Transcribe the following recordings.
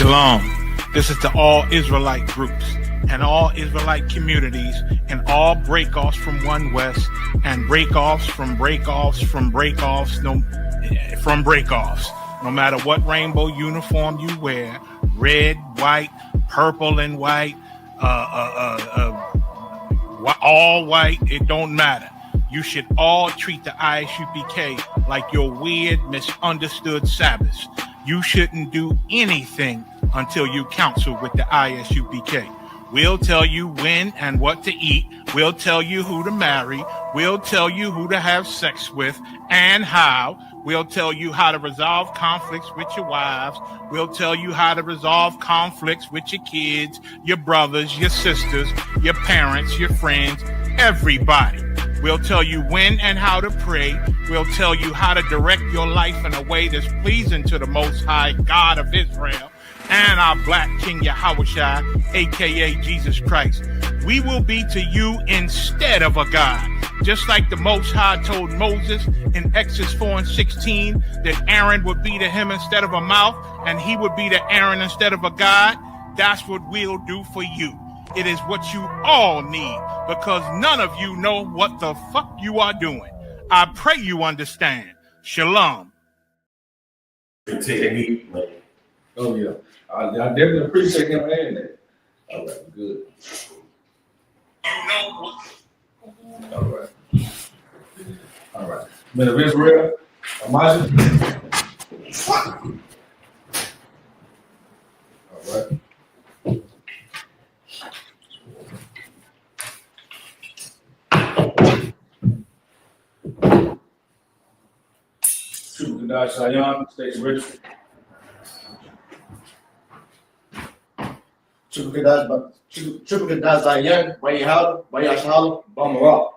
Shalom. This is to all Israelite groups and all Israelite communities and all breakoffs from One West and breakoffs from breakoffs from breakoffs from breakoffs. No matter what rainbow uniform you wear, red, white, purple and white, all white, it don't matter. You should all treat the ISUPK like your weird, misunderstood Sabbaths. You shouldn't do anything until you counsel with the ISUPK. We'll tell you when and what to eat. We'll tell you who to marry. We'll tell you who to have sex with and how. We'll tell you how to resolve conflicts with your wives. We'll tell you how to resolve conflicts with your kids, your brothers, your sisters, your parents, your friends, everybody. We'll tell you when and how to pray. We'll tell you how to direct your life in a way that's pleasing to the Most High God of Israel and our Black King Yahushua, a.k.a. Jesus Christ. We will be to you instead of a God. Just like the Most High told Moses in Exodus 4:16 that Aaron would be to him instead of a mouth and he would be to Aaron instead of a God, that's what we'll do for you. It is what you all need because none of you know what the fuck you are doing. I pray you understand. Shalom. Oh, yeah. I definitely appreciate him adding that. All right, good. All right. All right. Men of Israel, Elijah. All right. Shukadai Shayan, Station Registry. Chukadai Zayan, Bayahal, Bayashal, Bamara.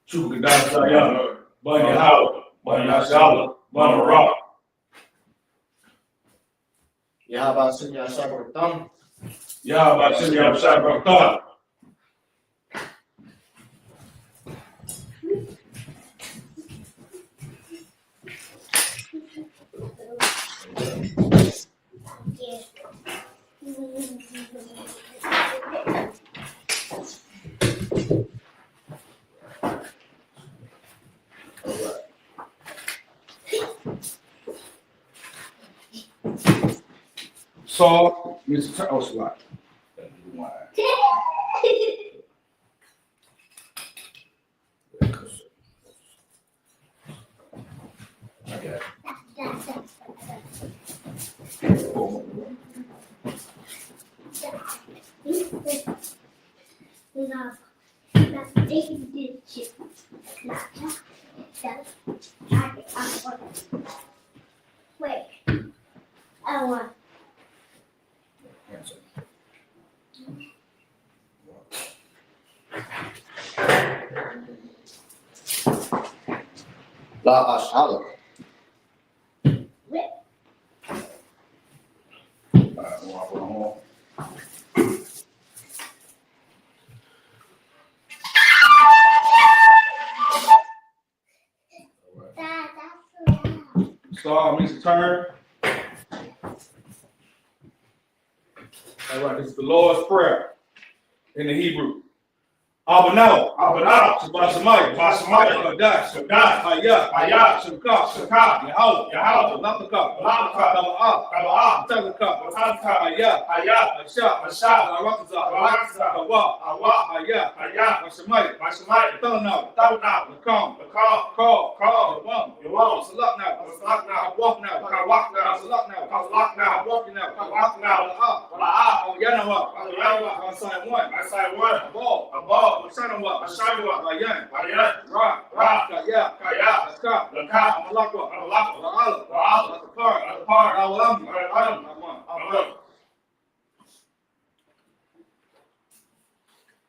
Shukadai Shayan, Bayahal, Bayashal, Bamara. Yahabasinya Sabratam. Yahabasinya Sabratam. Saul, Mr. Oswald. Okay. Wait, I want. La Ashala. Saul means to turn. All right, this is the Lord's Prayer in the Hebrew. Abanao, Shabbat Kadash, Hayah, Shakah, Yahweh, Lapaka, Kaba'ah, Talaka, Hayah, Mashah, Arakazah, Hawa, Hayah, Mashamai, Thanau, Nakam, Call, Yawam, Salak now, walk now, Salak now, walking now, Yanawa, Sign 1, Ball. Masanawa, Ayan, Rock, Kaya, Laka, Malakwa, Alam.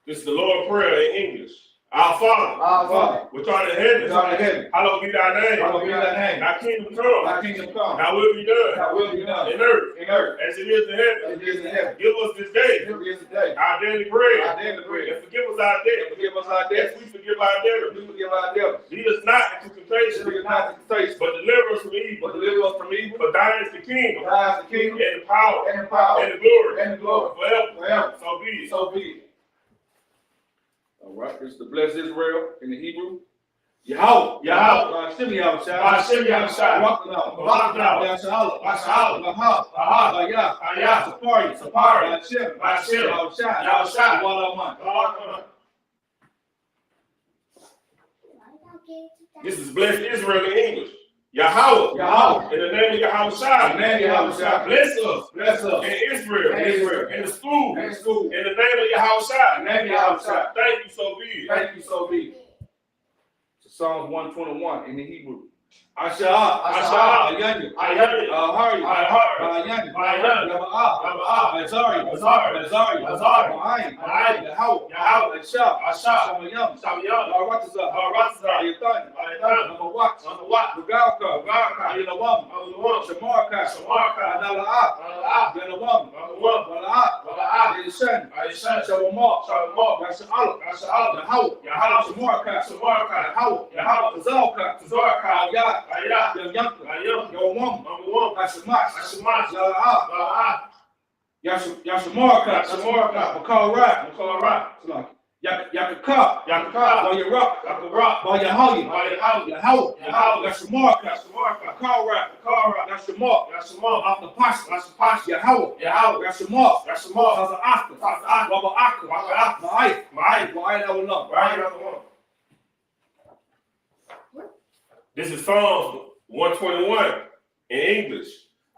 This is the Lord's Prayer in English. Our Father, Our Father, which art in heaven, which art in heaven, hallowed be thy name. hallowed be thy name. Thy kingdom come, Thy kingdom come, thy will be done, thy will be done in earth in earth as it is in heaven. as it is in heaven. Give us this day Give us today our daily bread, our daily bread, and forgive us our and debt, forgive us our as debts, we forgive our debtors. we forgive our debtors. Lead us not into temptation, Lead us not into temptation, but deliver us from evil. but deliver us from evil. For thine is the kingdom, For thine is the kingdom, and the power, and the power, and the glory, and the glory, forever. forever. So be it. So be it. All right, this is the bless Israel in the Hebrew. Yahweh, Yahweh, Hashem Yahushua, Hashem Yahushua, Barakah, Barakah, Yahshua, Yahshua, Lahab, Lahab, Ayah, Ayah, Sapari, Sapari, Hashem, Hashem, Yahushua, Yahushua, Walaman. Barakah. This is bless Israel in English. Yahweh, Yahweh, in the name of Yahushua, in the name of Yahushua, bless us, in Israel, in Israel, in the school, in the school, in the name of Yahushua, in the name of Yahushua. thank you, so be it. Thank you, so be it. Psalms 121 in the Hebrew. Asha'ah, Asha'ah, Ayanya, Ayanya, Ahari, Ahari, Ayanya, Ayanya, Yaba'ah, Yaba'ah, Azari, Azari, Azari, Azari, Ma'ayin, Ma'ayin, Yahweh, Yahweh, Ashah, Ashah, Shamayam, Shamayam, Baratazah, Baratazah, Ayatan, Ayatan, Namawat, Namawat, Rugalka, Rugalka, Ayilawam, Ayilawam, Shamarka, Shamarka, Anala'ah, Anala'ah, Yanawam, Yanawam, Wala'ah, Wala'ah, Ayishan, Ayishan, Shawamah, Shalom, Yasha'al, Yasha'al, Yahweh, Yahweh, Shamarka, Shamarka, Yahweh, Yahweh, Tazalka, Tazarka, Ayat, Ayah, Yanka, Ayah, Yawam, Yawam, Ashamash, Ashamash, Yala'ah, Bala'ah, Yashamarka, Yashamarka, Bakara, Mukarra, Yakaka, Yakaka, Bayarak, Yakara, Bayahawi, Bayahawi, Yahweh, Yahweh, Yashamarka, Yashamarka, Bakara, Mukarra, Yashamar, Yashamar, Aftapash, Yashapash, Yahweh, Yahweh, Yashamar, Yashamar, Taza'aka, Taza'aka, Waba'aka, Waba'aka, Ma'ai, Ma'ai, Wa'ai Awallah. right? This is Psalms 121 in English.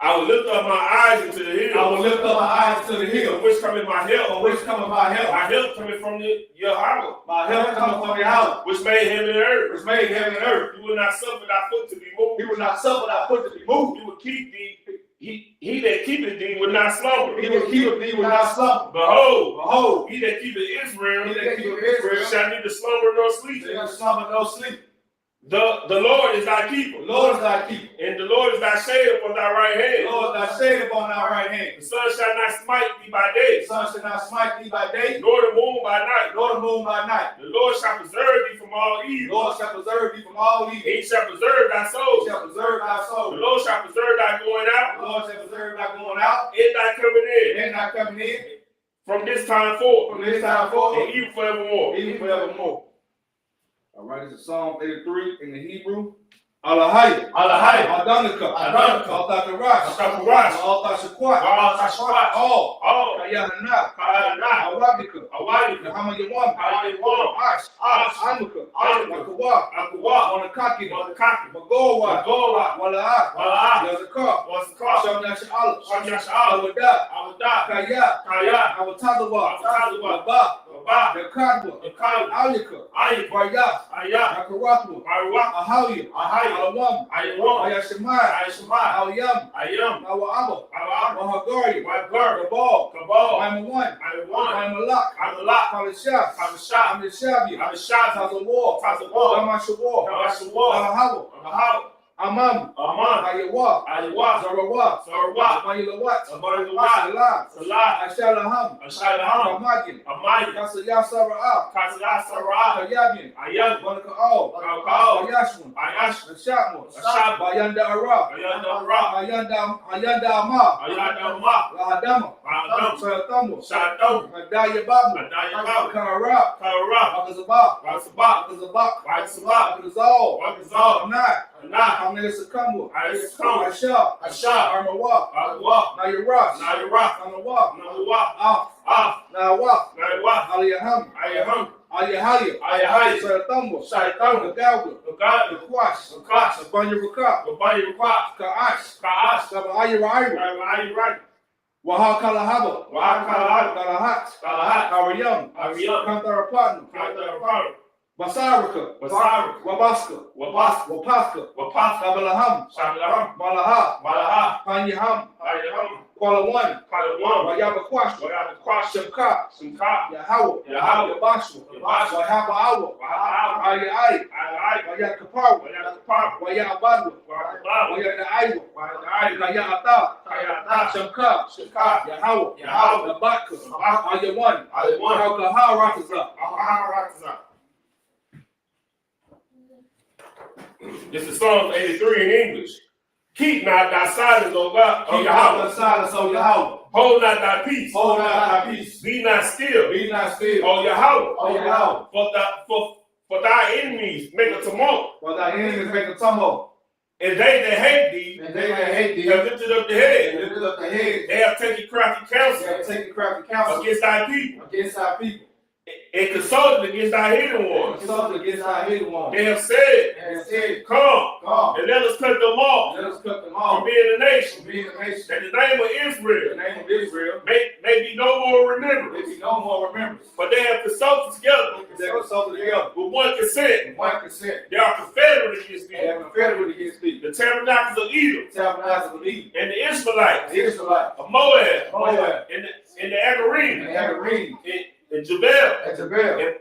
I will lift up my eyes into the hills. I will lift up my eyes to the From hill, which cometh my help? from which cometh my help. My help cometh from the Yahweh, My help cometh from Yahweh, which made heaven and earth. which made heaven and earth. You will not suffer thy foot to be moved. He will not suffer thy foot to be moved. You will keep thee. He that keepeth thee will not slumber. He will keep thee, will not slumber. Behold, Behold, he that keepeth Israel he that keepeth Israel shall neither slumber nor sleep. shall not slumber nor sleep. The Lord is thy keeper. The Lord is thy keeper. And the Lord is thy shade upon thy right The hand. Lord is thy shade upon thy right hand. The sun shall not smite thee by day, The sun shall not smite thee by day, nor the moon by night. nor the moon by night. The Lord shall preserve thee from all The evil. Lord shall preserve thee from all evil. He shall preserve thy He soul. shall preserve thy The soul. Lord shall preserve thy going The out Lord shall preserve thy going out and thy coming in and thy coming in from this time forth from this time forth, and even forevermore. even forevermore. All right, this is Psalm 83 in the Hebrew. Alahai, Alahai, Adanika, Adanika, Altakarash, Altakarash, Altashakwat, Altashawat, all, all, Kayahana, Kayana, Awabika, Awalika, Yahama Yawam, Awalika, Ash, Ash, Anuka, Anuka, Akawa, Akuwa, Monakaki, Monakaki, Magowa, Magowa, Wala'a, Wala'a, Yazaka, Wasaka, Shamnash Allah, Shamyasha'al, Awada, Awada, Kaya, Kaya, Awatazawa, Awatazawa, Laba, Baba, Yakadwa, Yakadwa, Alika, Ayik, Barya, Ayah, Akaratwa, Arwa, Ahawya, Ahai, Alawam, Ayawam, Ayashemai, Ayashama, Awyam, Ayam, Awa'aba, Awam, Wahagari, Wagar, Kabal, Kabal, Maimawan, Ayawam, Maimalak, Amalak, Kalashah, Kamashah, Amishabi, Amashah, Tazawar, Tazawar, Damashawar, Kamashawar, Ahawa, Amahal, Amam, Aman, Ayawa, Ayawa, Zarawa, Sarwa, Mayilawat, Abarilawat, Salah, Salah, Ashalaham, Ashadaham, Kamagin, Amay, Kasaya Sara'ah, Kazayah, Sarah, Kayabin, Ayam, Banaka'al, Kaukao, Ayashmun, Ayash, Ashatmun, Ashab, Bayanda Ara, Ayanda Ra, Ayanda Ama, Ayanda Ma, Lahadama, Radam, Sayatamu, Shadam, Adaya Babu, Adayabab, Kara, Kara, Akazabak, Rasabak, Akazabak, Rasabak, Akazal, Wakazal, Anat, Anah, Amnesakamu, Ayasakam, Asha, Ashab, Armawa, Agwa, Nayarash, Nayara, Anawa, Nawa, Ah, Nawa, Nawa, Aliyaham, Ayaham, Aliyahaya, Ayahai, Sayatamu, Shaitan, Nagawa, Nagad, Nakwash, Nakash, Banyaruka, Gabay, Kwa, Kaash, Kaash, Kabayarayu, Ayahai, Wahakalahaba, Wahakalahat, Kalahat, Kalahat, Kariyam, Ariyam, Kantarapatnu, Kantarapar, Basarika, Basarika, Wabaska, Wabas, Wapaska, Wapas, Kabalaham, Shamlaham, Malaha, Malaha, Panyaham, Ayaham, Quala one. Palawan, Wayaba Kwash. Wayaba Kwash, Shemka. Simka, Yahweh. Yahweh. Yabashua. Yabashua. Wahaba Awa. Wahaba. Ayai. Ayai, Waya Kapawa. Wayaba Kapar, Waya Abadwa. Wayaba, Waya Naiwa. Wayaba, Kaya Ata. Kayata, Shemka. Shemka, Yahweh. Yahweh. Yabaka. Yabaka. Ayawan. Ayawan. Alkaha Rakaza. Aharaza. This is Psalm 83 in English. Keep not thy silence, O God, O Keep out Yahweh. the silence, O Yahweh. Hold not thy peace. Hold not thy peace. Be not still, Be not still. O Yahweh. O Yahweh. For thy enemies make a tumult, For thy enemies make a tumult. and they that hate thee And they that hate thee have lifted up the and head. lifted up the head. They have taken crafty They counsel have taken crafty counsel against thy people, against our people. and consulted against thy hidden ones. Consulted against our hidden ones. They have said, And have said, Come, come, and let us cut them off let us cut them from off. being a nation, Being a nation. that the name of In Israel the name of Israel. may be no more There remembered. be no more remembrance. But they have consulted together They consulted together. with one consent. In one consent. They are confederate against They thee, have confederate against thee. the tabernacles of Edom, Tabernacles of Eden. and the Ishmaelites, The Israelites. of Moab, Moab. and the And Agarim, the Agarim. and Jabal, And Jabal. and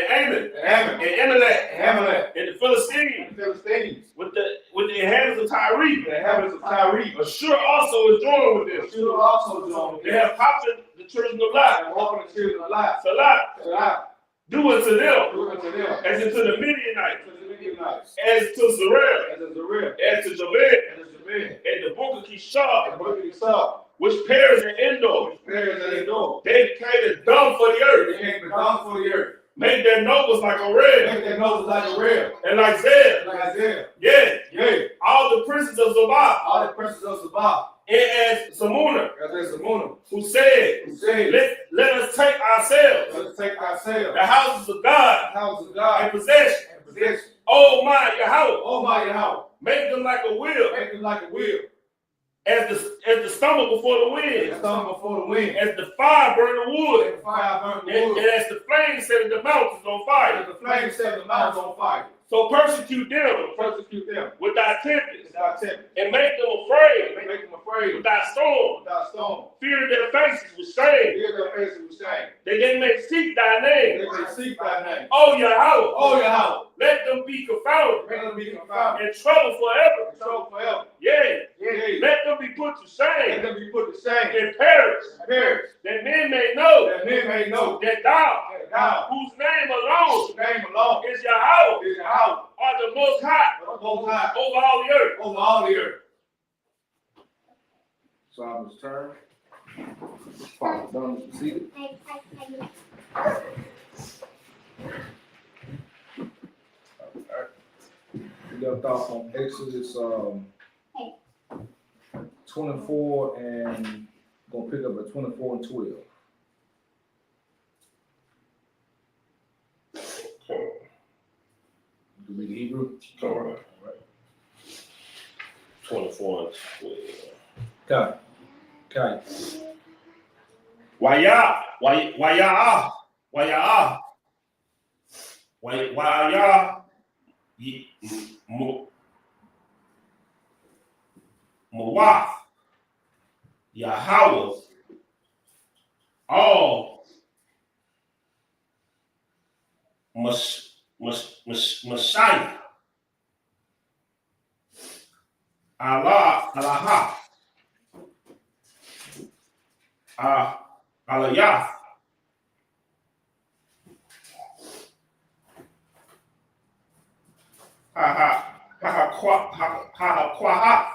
Ammon, And Ammon. and Amalek, And Amalek. and the Philistines, And the Philistines. with the inhabitants of Tyre. The inhabitants of Tyre. Ashur also is joined with them. Should also join They have copied the children of Lot, and walking the children of life. Salah, So I do unto them do unto them as unto the Midianites, to the Midianites. as to Zerah, As a Zarel. as to Jabal, As a Jabal. and the book of Kishar, And look at yourself. which perish in Endor. Prayers that they do. They became as dung for the They earth, ain't been down for the earth. make their nobles like a red, Make their noses like a rail. and like Zeb. Like Isaiah. Yeah, Yea. all the princes of Zobah, All the princes of Sabbath. and as Zamuna, As there's Samuna. who said, Who said, let us take ourselves let us take ourselves. the houses of God The house of and God. possession. And possession. Oh my Yahweh, Oh my Yahweh. make them like a wheel, Make them like a wheel. as the stomach before the And wind, stomach before the wind. as the fire burn the wood, And the fire burn the and wood. as the flames set the mountains on And fire. the flame set the mountains on fire. So persecute them Persecute them. with thy tempest, Without tempest. and make them afraid Make them afraid. with thy storm. Without stone. Fear their faces with shame, Hear their faces with shame. that they may seek thy They name. may seek thy name. Oh Yahweh, Oh Yahweh. let them be confounded Make them be confounded. and troubled forever. And trouble forever. Yea, Yea. let them be put to Let shame them be put to shame. and perish, Perish. that men may know That men may know that thou, that thou, whose name alone whose name alone is Yahweh, is Yahweh, are the most high the most high over all the earth. over all the earth. Psalm's turn. Father, done is seated. We left off on Exodus 24 and gonna pick up at 24 and 12. You read the Hebrew? All right. 24 and 12. Okay. Waya, Mawaf, Yahweh, all Messiah, Allah, Alayah, Kwaha,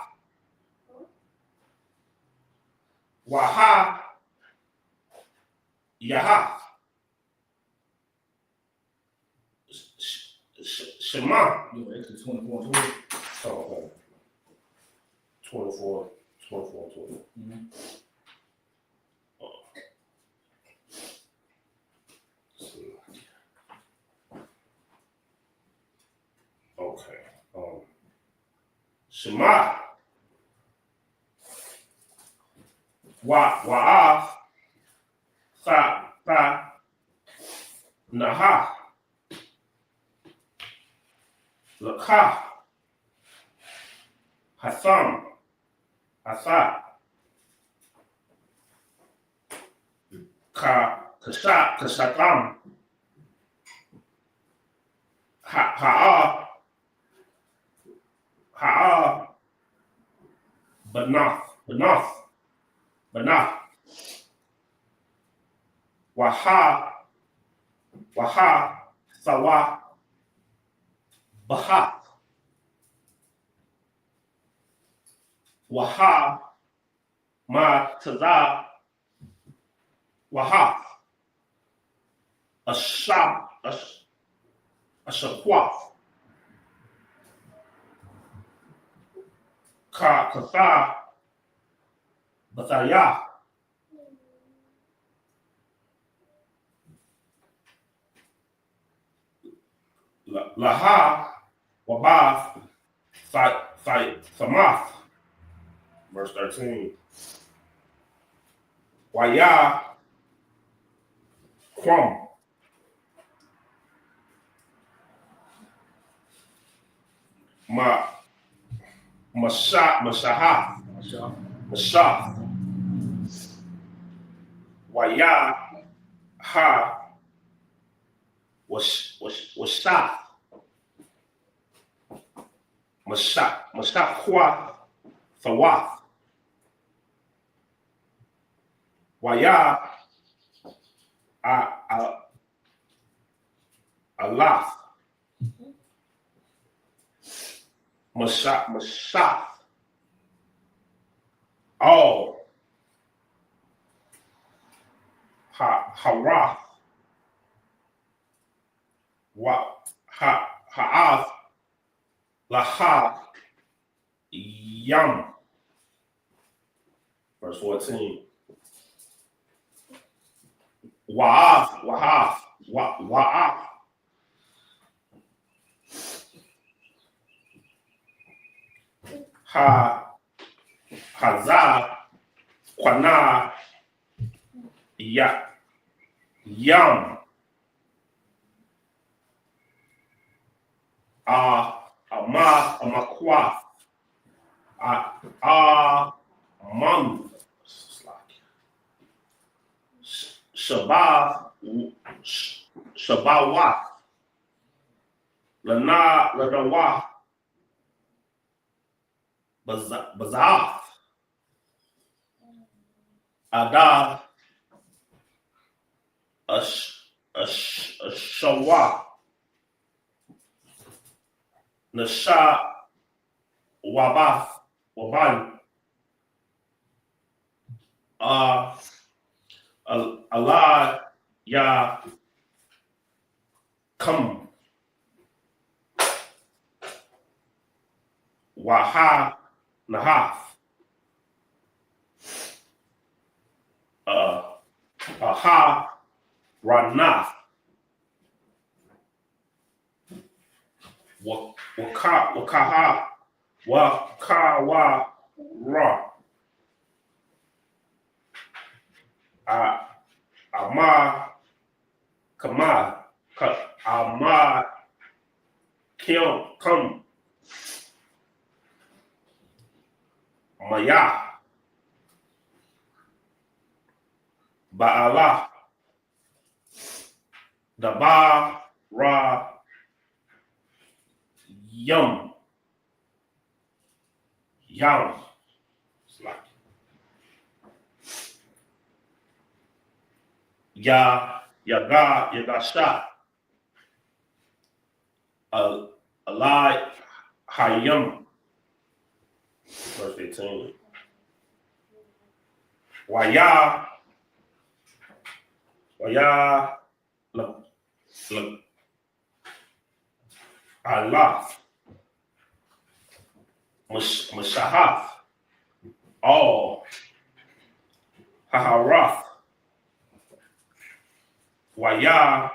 Waha, Yaha, Shema. You know, Exodus 24 and 12. Oh, 24, 12. Mm-hmm. Okay. Shema. Wa'af. Sa. Naha. Lakah. Hasam. Asa. Kashatam, Ha'a, Banath, Waha, Sawa, Bahat, Waha, Ma Taza, Waha, Ashaqwa, Katha, Bathaya, Laha, Wabath, Samath, verse 13. Waya, Kwam, Mashahath, Waya, Ha, Washath, Mashaqwa, Thawath, Waya, Alath, Mashath, all, Harath, Ha'ath, Laha, Yam, verse 14. Wa'ath, Hazah, Qana, Yam, Amakwa, Amam, Shabawat, Lanawa, Bazath, Ada, Shawa, Nasha, Waban, Allah, Ya, Come, Waha, Nahath, Aha, Ranath, Wakaha, Wakawa, Ra, Ama, Kama, Ama, Come, Maya, Ba'ala, Daba, Ra, Yam, Yagasha, Alai, Hayam, verse 18. Waya, Allah, Mashahath, all, Haharath, Waya,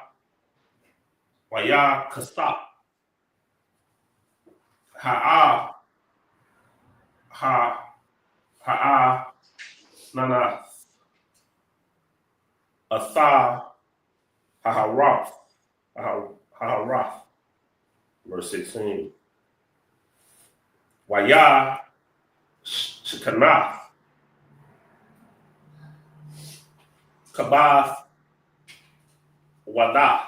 Kasap, Ha'a, Nana, Atha, Haharath, verse 16. Waya, Shekanath, Kabath Wadah,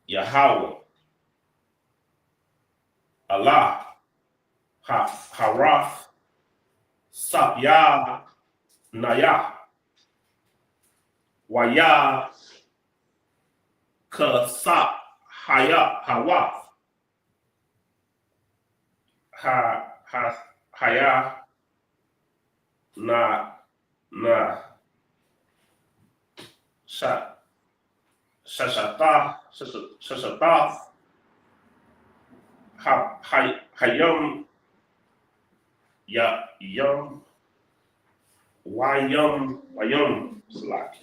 Yahweh, Allah, Harath, Sapya, Naya, Waya, Kasap, Hawath, Haya, Na, Shashata, Hayam, Yum, Wayum, Slack.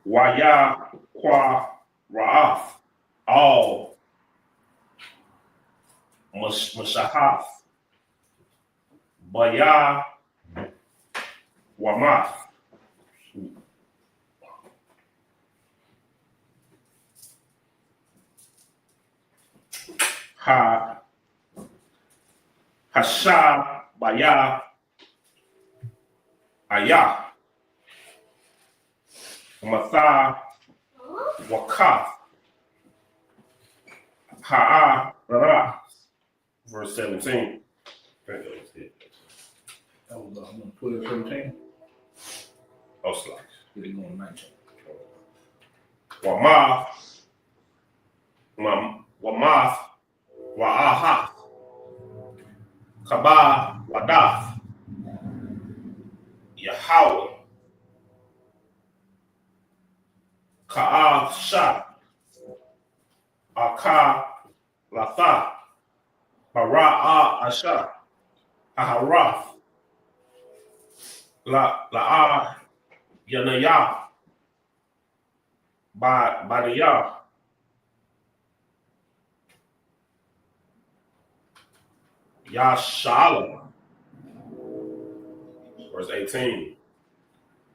Waya, Kwa, Ra'af, all, Mashahaf, Baya, Wamath. Hasha, Baya, Ayah, Matha, Wakath, Ra, verse 17. That was 12, 17. Oh, slack. Get it going 19. Wamath, Wa'ahath, Kaba, Wadath, Yahweh, Ka'ath Shah, Aka Latha, Bara'a Asha, Aharath, La'a Yanaya, Badiyah, Yashala, verse 18.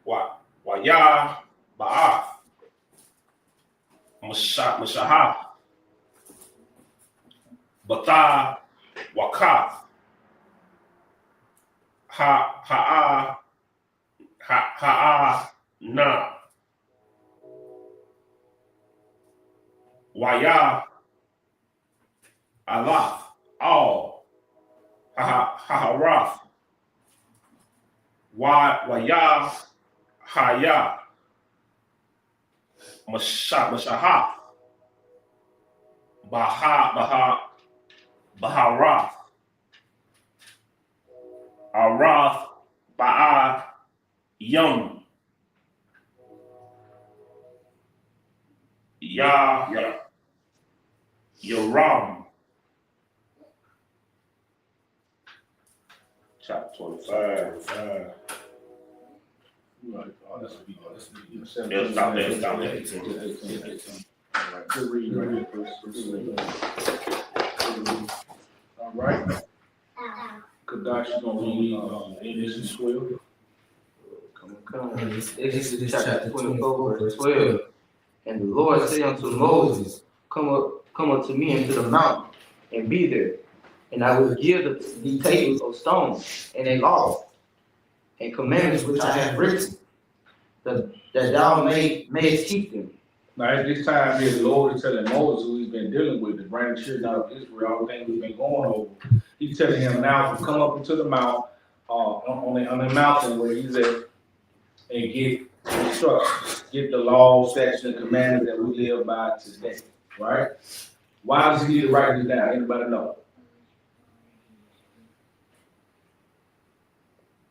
Waya Ba'ath, Mashahah, Bata Wakath, Na, Waya Allah, all, Harath, Waya Haya, Mashahah, Baharath, Arath, Ba'a, Yum, Yoram, chapter 25. Right. Let's be Let's stop there. 18. All right. Good reading right here. All right. Kadash is going to read Genesis 12. Come on. Exodus chapter 24, verse 12. And the Lord said unto Moses, Come up to me into the mountain, and be there. And I will give the tables of stone, and a law, and commandments which I have written, that thou mayest keep them. Now, at this time here, the Lord is telling Moses, who he's been dealing with, to bring the children out of Israel, all the things we've been going over. He's telling him now to come up into the mount, on the mountain where he's at, and get instructions, get the laws, statutes, and commandments that we live by today, right? Why does he need to write this down? Anybody know?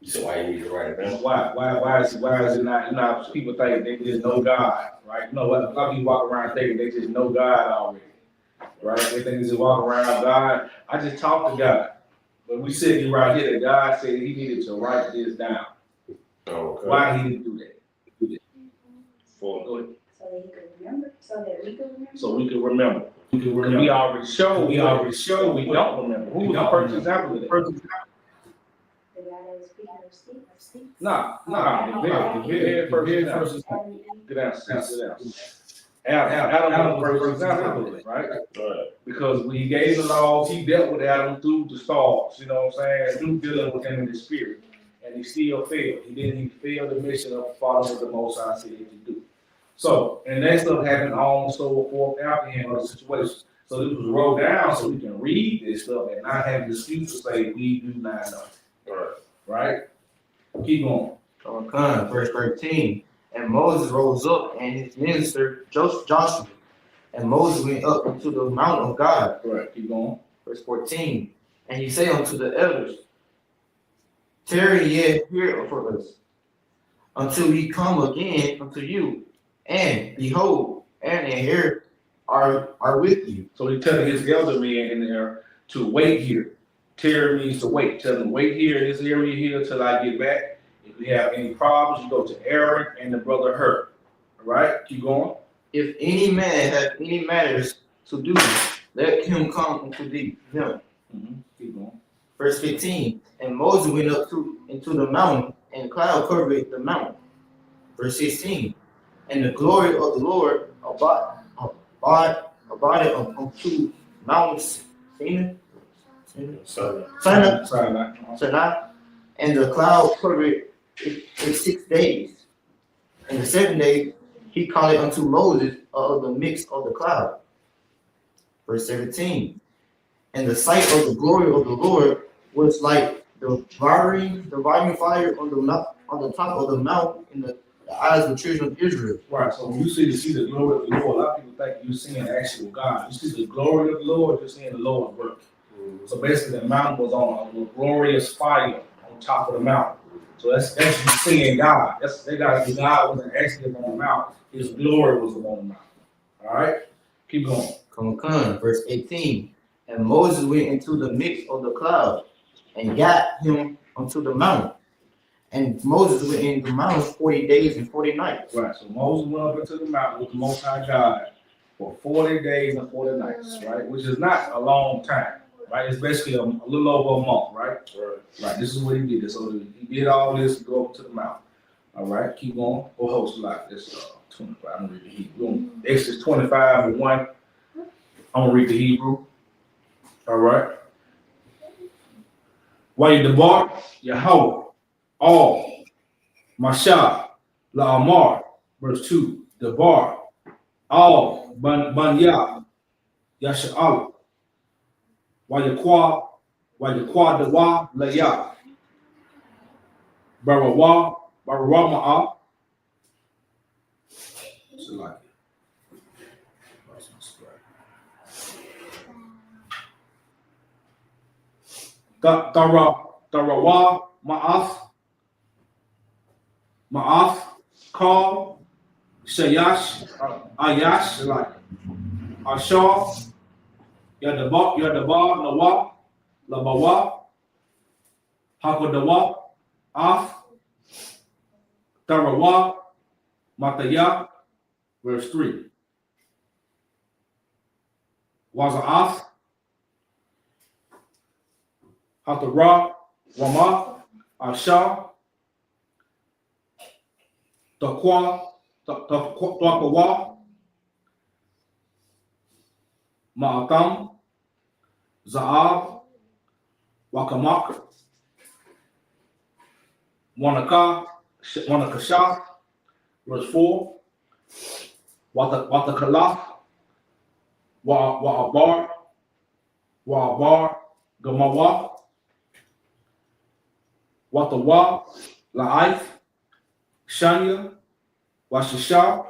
So why you need to write it down? Why is it not? You know, people think they just know God, right? You know what? A lot of people walk around thinking they just know God already, right? They think they just walk around God. I just talk to God. But we sitting right here that God said he needed to write this down. Okay. Why he didn't do that? Go ahead. So that he could remember, so that we could remember. So we can remember. We already showed we don't remember. Who was the first example of that? The guy that was speaking of Steve. Nah, the very first example. Get down. Adam was the first example of it, right? Because when he gave the laws, he dealt with Adam through the stars, you know what I'm saying? Through dealing with him in the spirit. and he still failed. He failed the mission of following what the Most High said to do. So, and that stuff happened on and so forth after him, other situations. So this was wrote down so we can read this stuff and not have an excuse to say we do not know. Right? Keep going. Verse 13. And Moses rose up and his minister Joshua. And Moses went up into the mountain of God. Correct. Keep going. Verse 14. And he said unto the elders, tarry yet here for us, until we come again unto you. And behold, Aaron and Hur are with you. So he's telling his elder men in there to wait here. Tarry means to wait. Tell them, wait here in this area here till I get back. If we have any problems, you go to Aaron and the brother Hur. All right? Keep going. If any man have any matters to do, let him come unto them. Keep going. Verse 15. And Moses went up into the mountain, and the cloud covered the mountain. Verse 16. And the glory of the Lord abided unto Mount Sinai, and the cloud covered it 6 days. And the 7th day he called it unto Moses of the midst of the cloud. Verse 17. And the sight of the glory of the Lord was like the dividing fire on the top of the mountain in the eyes of the children of Israel. Right. So when you see the glory of the Lord, a lot of people think you're seeing actual God. You see the glory of the Lord, you're seeing the Lord work. So basically, the mountain was on a glorious fire on top of the mountain. So that's you seeing God. God wasn't actually on the mountain. His glory was on the mountain. All right? Keep going. Come. Verse 18. And Moses went into the midst of the cloud and got him unto the mountain. And Moses went in the mountain 40 days and 40 nights. Right. So Moses went up into the mountain with the Most High God for 40 days and 40 nights, right? Which is not a long time, right? It's basically a little over a month, right? Right. This is what he did. So he did all this to go up to the mountain. All right. Keep going. Or host like this. 25. I'm gonna read the Hebrew. Exodus 25 and 1. I'm gonna read the Hebrew. All right. Wa'ydabar Yahweh, all, Mashah, La'amar, verse 2, Dabar, all, Banya, Yasha'al, Wa'yakwa, Dawa, Laya, Barawa, Ma'a, Salaki. Tarawa, Ma'af, Call, Shayash, Ayash, like Ashar, Yadaba, Nawa, Labawa, Hakodawa, Af, Tarawa, Mataya, verse 3. Waza'af, Hatara, Wama, Asha, Taqwa, Ma'atam, Za'ab, Wakamak, Wanakasha, verse 4, Watakalaf, Wa'abar, Gamawa, Watawa, La'if, Shania, Washisha,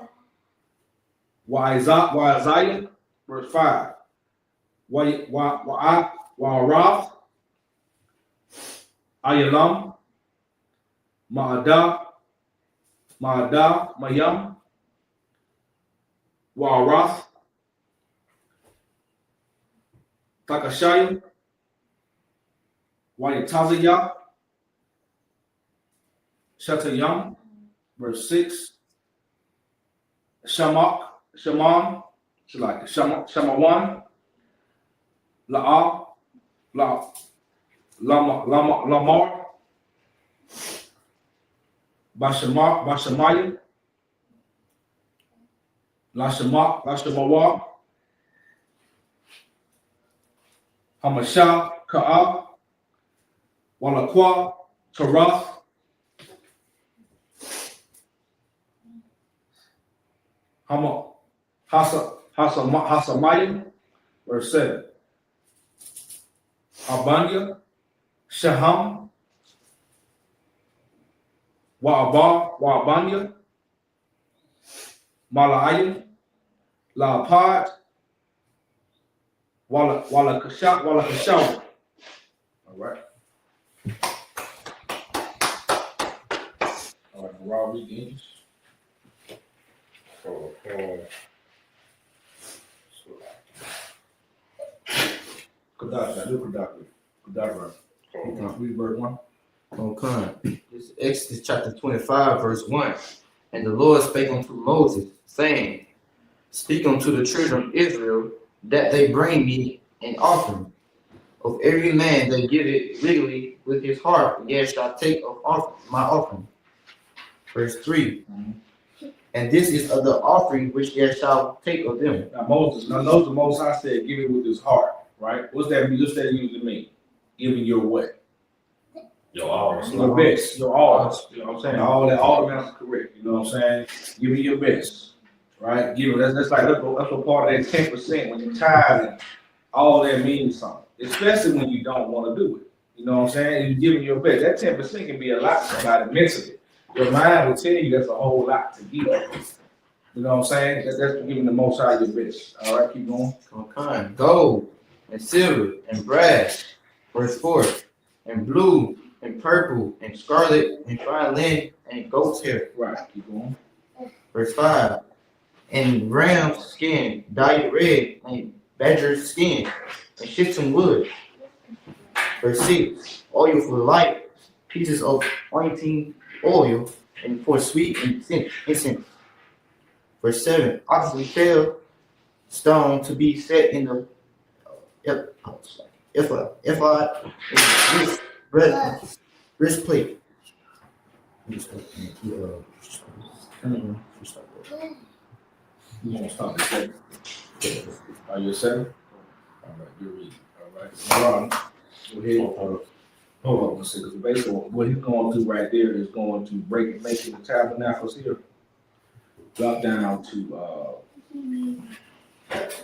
Wa'izayah, verse 5, Wa'arath, Ayalam, Ma'ada, Mayam, Wa'arath, Takashayim, Wa'yatazayah, Shatayam, verse 6, Shamawan, Lamar, Bashamayim, Lashamawa, Hamashah, Ka'ab, Walakwa, Tarath, Hasamayim, verse 7. Abanya, Shaham, Wa'abanya, Malayim, Lapad, Wala Kashaw. All right. All right, Raw begins. Kadabra. Read verse 1. Okay. This is Exodus chapter 25, verse 1. And the Lord spake unto Moses, saying, Speak unto the children of Israel, that they bring me an offering. Of every man that give it legally with his heart, yet shall take of my offering. Verse 3. And this is of the offering which ye shall take of them. Now notice the Most High said, give it with his heart, right? What's that usually mean? Giving your what? Your all. Your best, your all. You know what I'm saying? All the amounts correct. You know what I'm saying? Give me your best, right? Give it. That's what part of that 10% when you're tired and all that means something. Especially when you don't want to do it. You know what I'm saying? You're giving your best. That 10% can be a lot to somebody mentally. Your mind will tell you that's a whole lot to give. You know what I'm saying? That's giving the Most High your best. All right, keep going. Okay. Gold and silver and brass. Verse 4. And blue and purple and scarlet and fine linen and goat's hair. Right, keep going. Verse 5. And ram's skin dyed red and badger's skin and shittim wood. Verse 6. Oil for light, pieces of anointing oil and for sweet incense. Verse 7. Obviously fell stone to be set in the ephod breastplate. You want to stop at 7? Are you at 7? All right, you're reading. All right. Go ahead. Hold on one second. Basically, what he's going to do right there is going to make the tabernacles here. Drop down to let's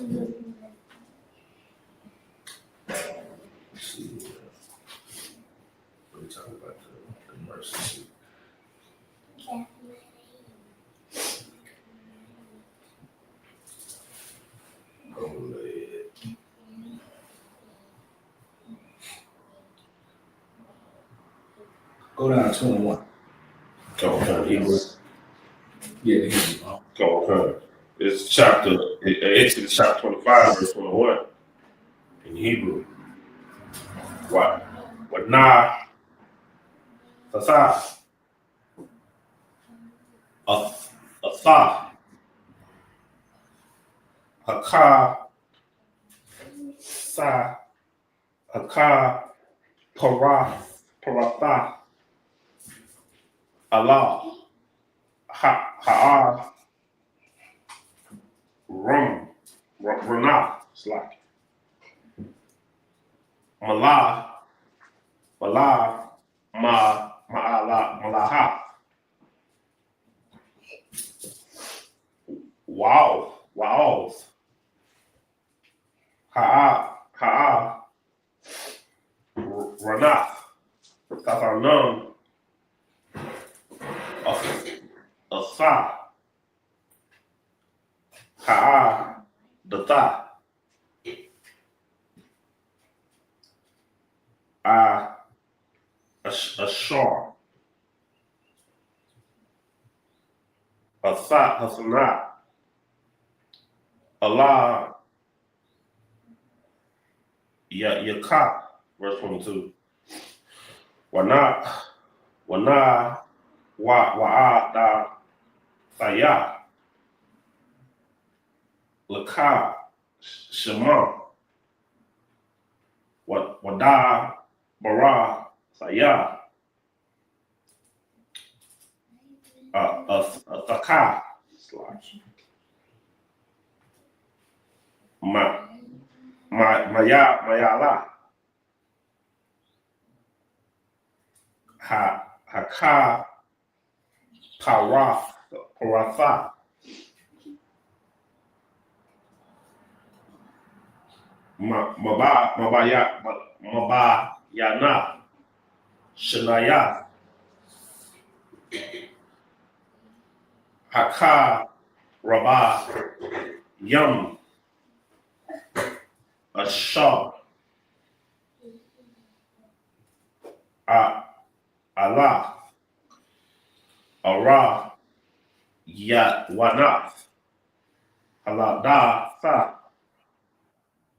see. We're talking about the mercy seat. Go down to 21. Yeah, the Hebrew. Okay. It's Exodus chapter 25, verse 21 in Hebrew. What? Na Sasa Asa Haka Sa Haka Paratha Allah Ha'ar Rana. It's like Ma'ala Malaha. Wow. Ha'a Rana. Tafanam Asa Ha'a Data Ashar Asa Hasana Allah Yaka, verse 22. Wana Wa'ada Saya Laka Shema Wada Bara Saya Ataka slash Mayala Haka Paratha Mabayana, Shanaya, Haka, Rabah, Yum, Ashar, Allah, Ara, Wanath, Allah, Da, Sa,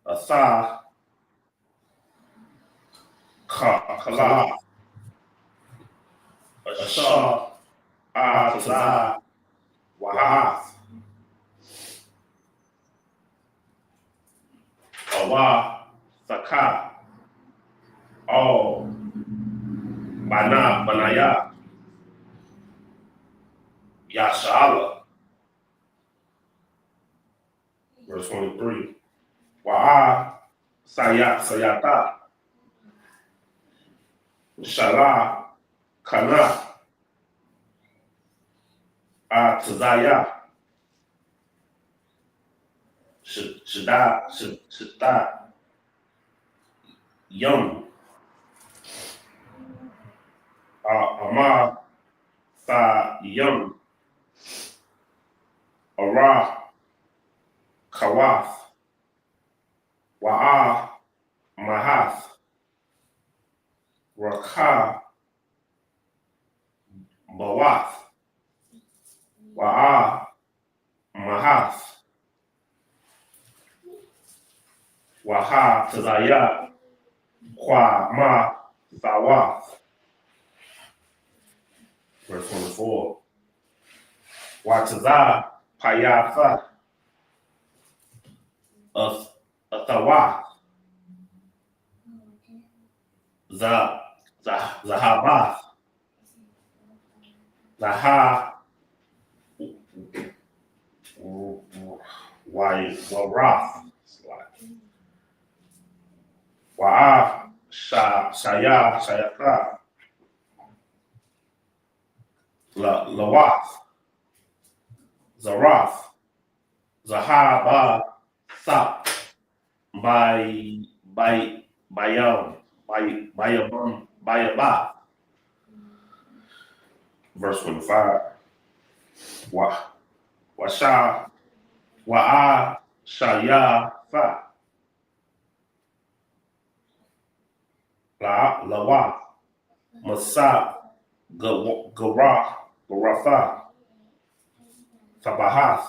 Asa, Kala, Ashar, Taza, Wahath, Awa, Saka, All, Banaya, Yashala, verse 23. Wa'a, Sayata, Shala, Kana, Tazaya, Shada, Yum, Ama, Sa, Yum, Ara, Kawath, Wa'a, Mahath, Rakah, Bawath, Wa'a, Mahath, Waha, Tazaya, Kwa, Ma, Sawath. Verse 24. Wataza, Payatha, Athawa, Zahabath, Zaha, Warath, Wa'a, Shayatha, Lawath, Zarath, Zahaba, Sa, Bayabah. Verse 25. Washa, Wa'a, Shaya, Fa, Lawa, Masa, Garatha, Tabahath,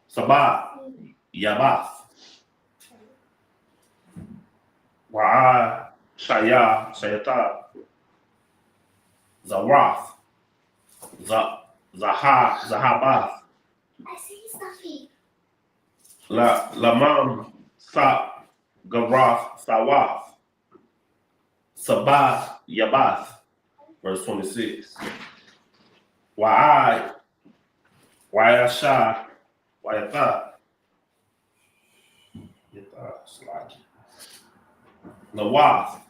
Sabah, Yabath, Wa'a, Shayata, Zarath, Zahabath, Lamam, Sa, Garath, Sawath, Sabah, Yabath. Verse 26. Wa'asha, Wa'atha, Lawath,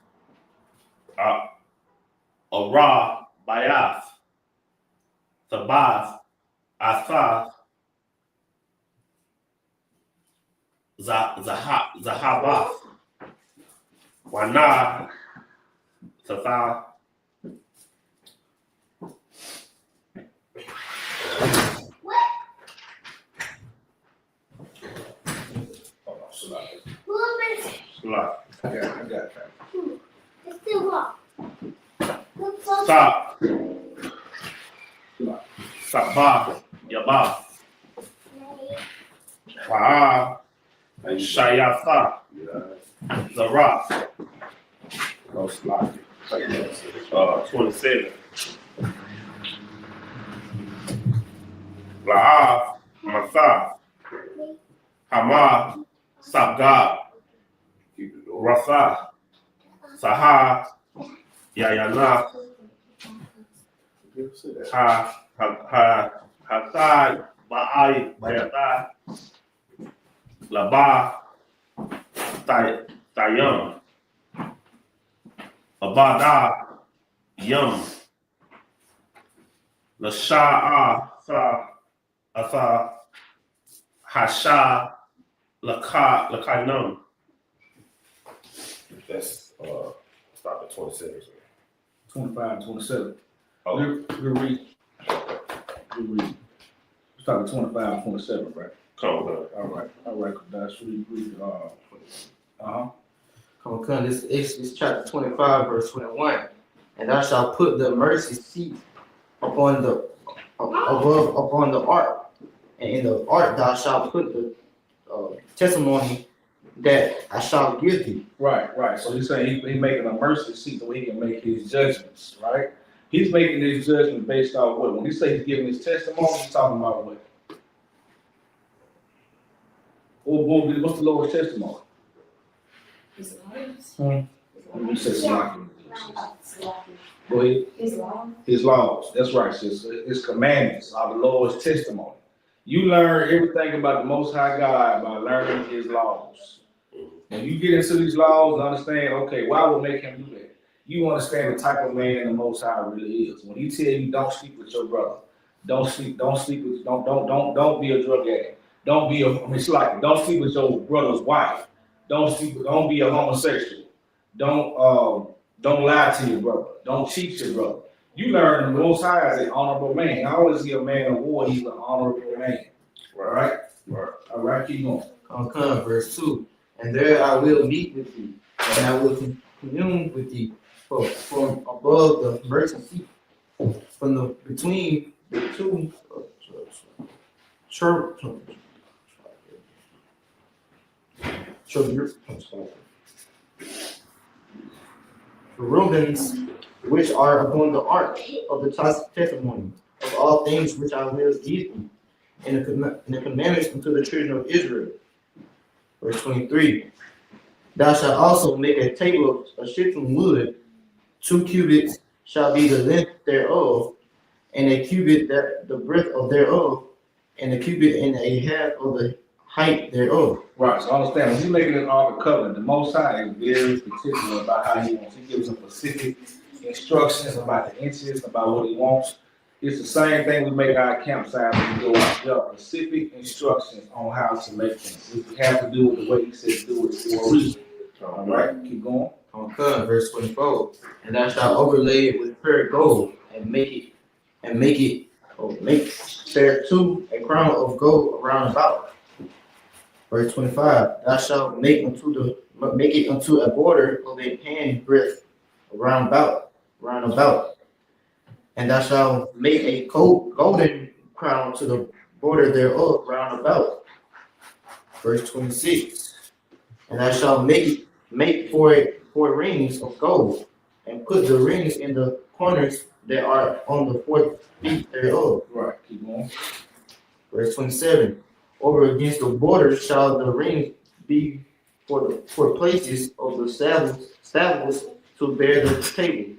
Ara, Bayath, Sabath, Asath, Zahabath, Wana, Satha. I got that. Stop. Sabah, Yabah, Wa'a, Shayatha, Zarath. No slide. 27. La'av, Matha, Hama, Sabgab, Ratha, Saha, Yayana, Hathai, Ba'ai, Bayata, Labah, Tayam, Abada, Yum, Lasha'a Atha Hasha Lakainum. That's stop at 27. 25 and 27. Oh, We read. Start at 25 and 27, right? come on. All right. That's read. Come, this is chapter 25, verse 21. And thou shalt put the mercy seat upon the upon the ark, and in the ark thou shalt put the testimony that I shall give thee. Right. So he's saying he's making a mercy seat so he can make his judgments, right? He's making his judgment based off what? When he says he's giving his testimony, he's talking about what? What's the Lord's testimony? His laws. You said Salaki. Salaki. Go ahead. His laws. His laws. That's right, sis. His commandments are the Lord's testimony. You learn everything about the Most High God by learning his laws. When you get into these laws and understand, okay, why would make him do that? You understand the type of man the Most High really is. When he tell you don't sleep with your brother, don't sleep with, don't be a drug addict. Don't sleep with your brother's wife. Don't be a homosexual. Don't lie to your brother. Don't cheat your brother. You learn the Most High is an honorable man. How is he a man of war? He's an honorable man. Right. All right, keep going. Come, verse 2. And there I will meet with thee, and I will commune with thee from above the mercy seat, from the between the two cherubims which are upon the ark of the testimony of all things which I will give thee, and the commandments unto the children of Israel. Verse 23. Thou shalt also make a table of shittim wood, 2 cubits shall be the length thereof, and a cubit that the breadth of thereof, and a cubit and a half of the height thereof. Right, so understand, when you're making this Ark of Covenant, the Most High is very particular about how he wants. He gives them specific instructions about the inches, about what he wants. It's the same thing we make our campsite when we go out. There are specific instructions on how to make them. We have to do it the way he said do it for a reason. All right, keep going. Come, verse 24. And thou shalt overlay it with pure gold, and make thereto a crown of gold round about. Verse 25. Thou shalt make it unto a border of a hand breadth round about. And thou shalt make a golden crown to the border thereof round about. Verse 26. And thou shalt make for it 4 rings of gold, and put the rings in the corners that are on the 4 feet thereof. Right, keep going. Verse 27. Over against the border shall the rings be for places of the stables to bear the table.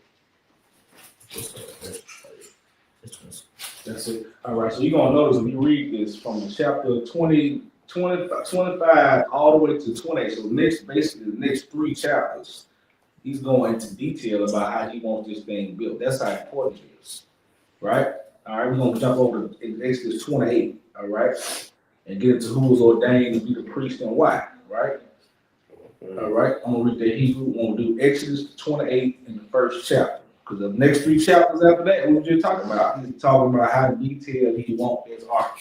That's it. All right, so you're going to notice when you read this from chapter 25 all the way to 28. So basically the next 3 chapters, he's going into detail about how he wants this thing built. That's how important it is, right? All right, we're going to jump over to Exodus 28, all right, and get into who was ordained to be the priest and why, right? All right, I'm going to read the Hebrew. We're going to do Exodus 28 in the first chapter. Because the next 3 chapters after that, we were just talking about. He's talking about how detailed he wants his ark.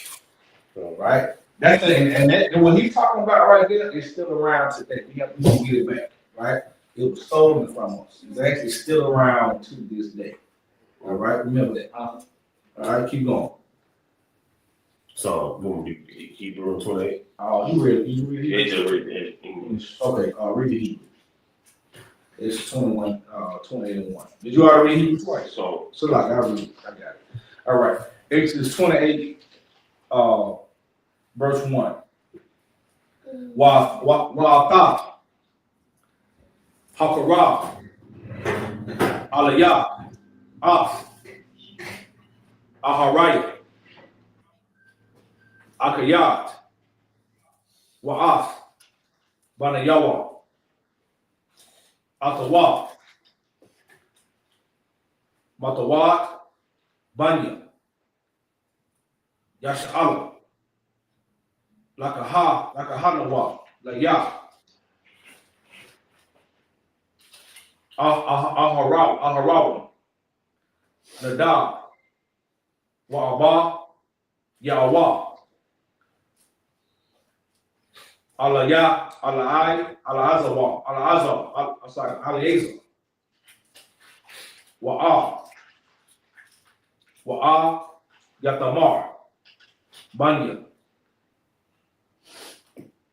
Right? That thing, and what he's talking about right there is still around today. We have to get it back, right? It was stolen from us. It's actually still around to this day. All right, remember that. All right, keep going. So, boom, Hebrew 28. Oh, you read it. Yeah, just read it in English. Okay, read the Hebrew. It's 21, 28 and 1. Did you already read Hebrew twice? So like I read it. I got it. All right. Exodus 28, verse 1. Wa'atah, Hakarah, Aliyah, Aharayah, Akayat, Wa'ath, Banayawa, Atawat, Matawat, Banya, Yasha'Allah. Like a Hanawa, like Yah. Aharawa. Nadab. Wa'aba. Yahweh. Allah Yah, Allah I, Allah Azawa, Allah Azar, I'm sorry, Allah Azar. Wa'a, Yatamar, Banya,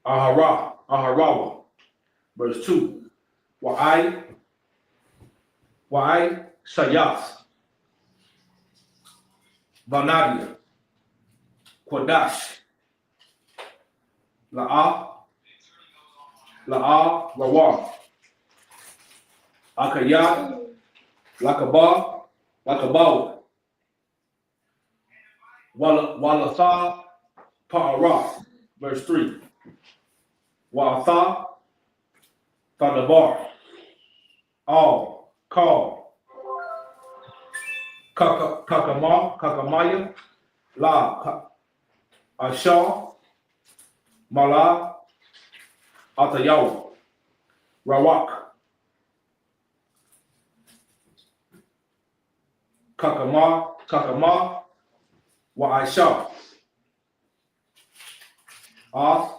Aharawa. Verse 2. Wa'ai, Shayas, Vanadia, Quadash, La'a, Rawa, Akaya, Lakabawa, Walatha, Pa'ara, verse 3. Wa'atha, Thanabar, all, call, Kakamaya, La, Ashar, Mala, Atayawa, Rawak, Kakama, Wa'aisha, As,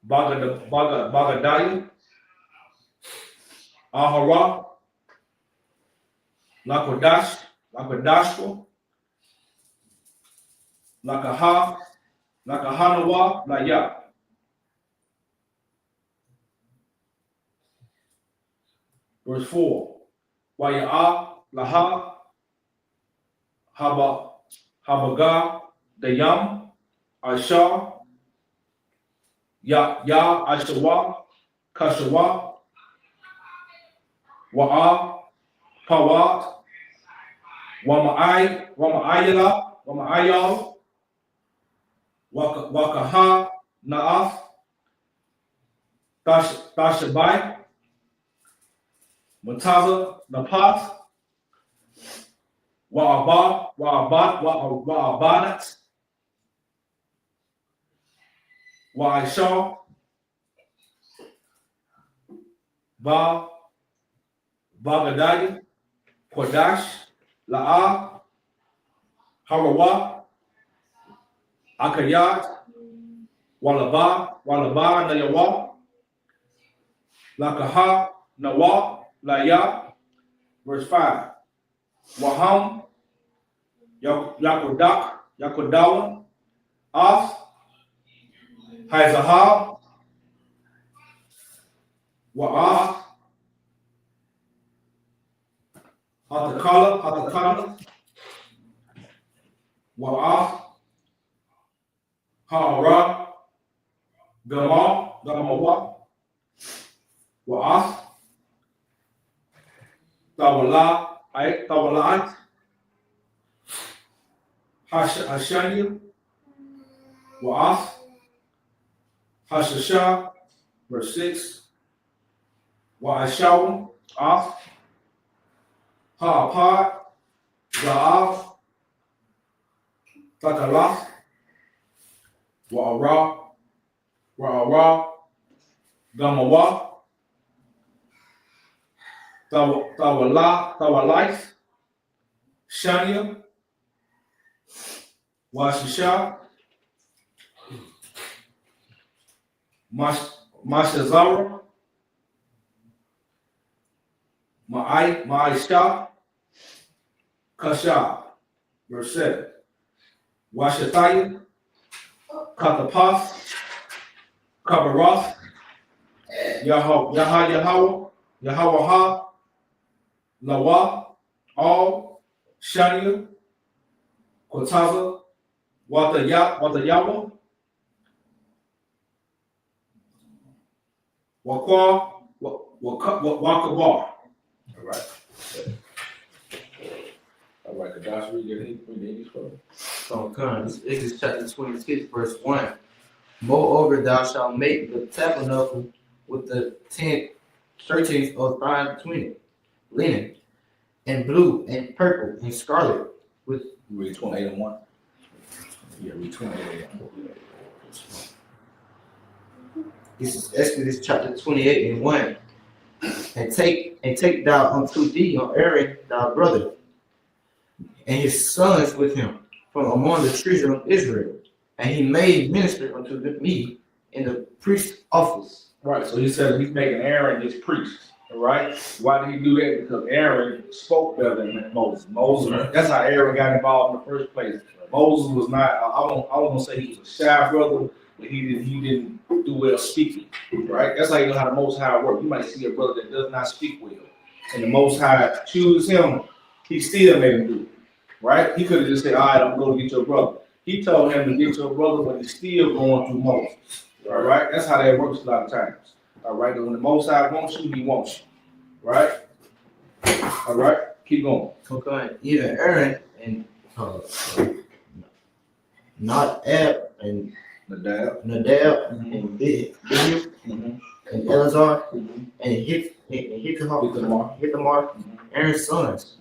Bagadaya, Ahara, Lakodashko, Lakahanawa, Laya. Verse 4. Waya'a, Laha, Habaga, Dayam, Asha, Ya Ashawa, Kashawa, Wa'a, Pawat, Wama'ayal, Wakaha, Na'af, Tashabai, Mataza, Napat, Wa'abanat, Wa'aisha, Bagadadi, Kodash, La'a, Harawa, Akayat, Walaba, Nayawa, Lakaha, Nawa, Laya. Verse 5. Waham, Yakodawa, Af, Haizahab, Wa'ah, Hatakala, Wa'ah, Ha'ara, Gamawa, Wa'ah, Tawalat, Hashanya, Wa'ah, Hashasha, verse 6. Wa'ashaw, Af, Ha'apad, Ra'af, Takalaf, Wa'ara, Gamawa, Tawalite, Shania, Washisha, Mashazara, Ma'aishta, Kasha, verse 7. Washataya, Katapath, Kabarath, Yahweh, Lawa, all, Shania, Kotaza, Watayawa, Wakwa, Wakabar. All right. All right, the Josh read any scripture. So Exodus chapter 26, verse 1. Moreover, thou shalt make the tabernacle with the 10 curtains of fine twined linen, and blue and purple and scarlet with Read 28:1. Yeah, read 28:1. this is Exodus chapter 28 and 1. And take thou unto thee Aaron thy brother and his sons with him from among the children of Israel, and he made minister unto me in the priest's office. Right, so he said he's making Aaron his priest. All right. Why did he do that? Because Aaron spoke better than Moses. That's how Aaron got involved in the first place. Moses was not. I don't want to say he was a shy brother, but he didn't do well speaking. Right. That's how you know how the Most High works. You might see a brother that does not speak well, and the Most High chooses him. He still made him do it. Right. He could have just said, "All right, I'm going to get your brother." He told him to get your brother, but he's still going through Moses. All right. That's how that works a lot of times. All right, when the Most High wants you, he wants you. Right? All right, keep going. Okay. Even Aaron and Nadab and Nadab. and Abihu and Eleazar and Hithamar, Aaron's sons.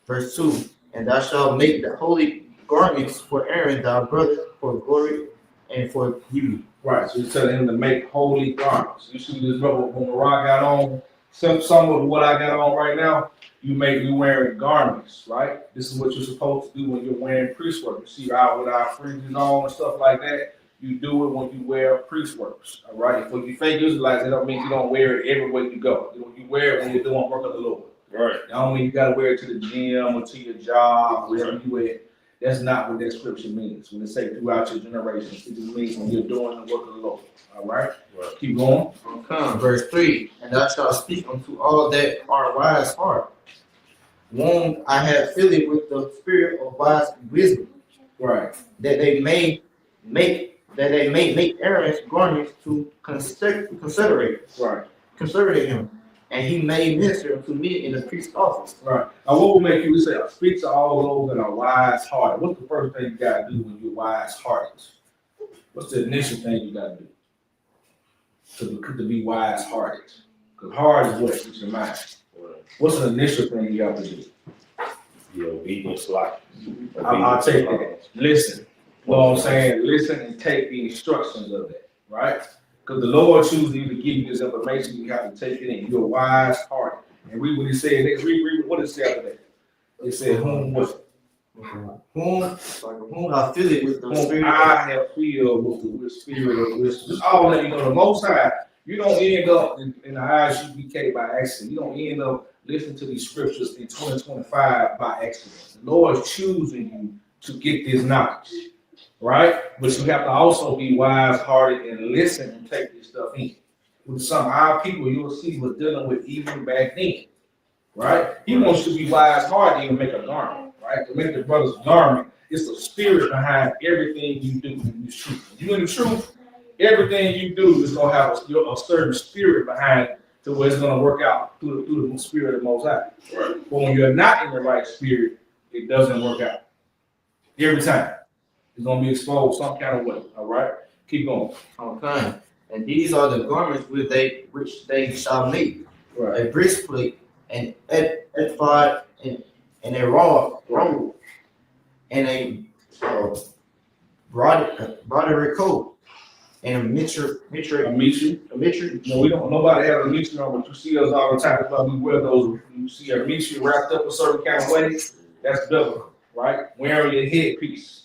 Verse 2. And thou shalt make the holy garments for Aaron thy brother for glory and for beauty. Right, so he's telling him to make holy garments. You see this brother when Marah got on, some of what I got on right now, you wearing garments, right? This is what you're supposed to do when you're wearing priest work. You see out with our fringes on and stuff like that. You do it when you wear priest works, all right? If you fake Israelites, that don't mean you don't wear it everywhere you go. You wear it when you're doing work of the Lord. Right. That don't mean you got to wear it to the gym or to your job, wherever you at. That's not what that scripture means. When it say throughout your generations, it just means when you're doing the work of the Lord. All right? Right. Keep going. Okay. Verse 3. And thou shalt speak unto all that are wise heart, whom I have filled with the spirit of wise wisdom, Right. that they may make Aaron's garments to considerate him, and he may minister unto me in the priest's office. Right. Now, what will make you say, speak to all those that are wise hearted? What's the first thing you got to do when you're wise hearted? What's the initial thing you got to do to be wise hearted? Because heart is what? It's your mind. What's the initial thing you got to do? Yeah, obedience life. I'll take that. Listen. You know what I'm saying? Listen and take the instructions of that, right? Because the Lord chooses you to give you this information, you have to take it in. You're wise hearted. And read what he said. Next, read what it said after that. It said, whom was it? Whom I fill it with the Whom spirit. I have filled with the spirit of wisdom. Just all that, the Most High, you don't end up in the ISUPK by accident. You don't end up listening to these scriptures in 2025 by accident. The Lord is choosing you to get this knowledge, right? But you have to also be wise-hearted and listen and take this stuff in. With some of our people, you'll see was dealing with even back then, right? He wants you to be wise-hearted and make a garment, right? To make the brother's garment, it's the spirit behind everything you do in this truth. You in the truth, everything you do is gonna have a certain spirit behind it to where it's gonna work out through the spirit of the Most High. Right. But when you're not in the right spirit, it doesn't work out. Every time. It's gonna be exposed some kind of way. All right? Keep going. Okay. And these are the garments which they shall make. Right. A breastplate, an ephod, and a robe, and a broadery coat, and a mitre. A mitre. A mitre. No, we don't. Nobody has a mitre on, but you see us all the time. That's why we wear those. You see a mitre wrapped up a certain kind of way. That's biblical, right? Wearing your headpiece.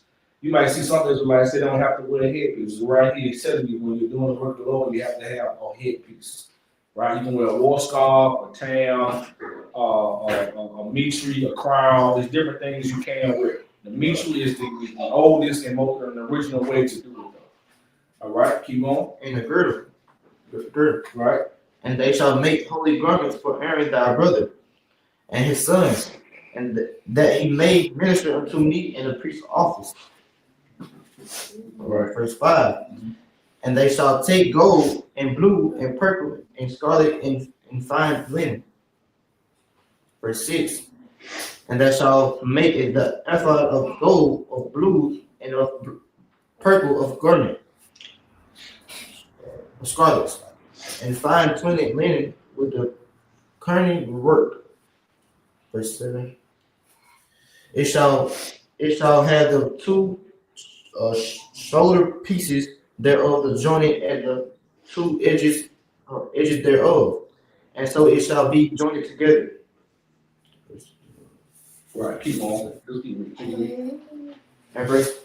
You might see something that like say they don't have to wear a headpiece. Right here, it's telling you when you're doing the work of the Lord, you have to have a headpiece, right? You can wear a war scarf, a tam, a mitre, a crown. There's different things you can wear. The mitre is the oldest and most original way to do it, though. All right, keep going. And a girdle. Right. And they shall make holy garments for Aaron thy brother and his sons, and that he may minister unto me in the priest's office. All right, verse 5. And they shall take gold and blue and purple and scarlet and fine linen. Verse 6. And they shall make it the ephod of gold, of blue, and of purple of garment, of scarlet, and fine twined linen with the kerning work. Verse 7. It shall have the two shoulder pieces thereof jointed at the two edges thereof, and so it shall be jointed together. Right, keep on. Just keep reading. And verse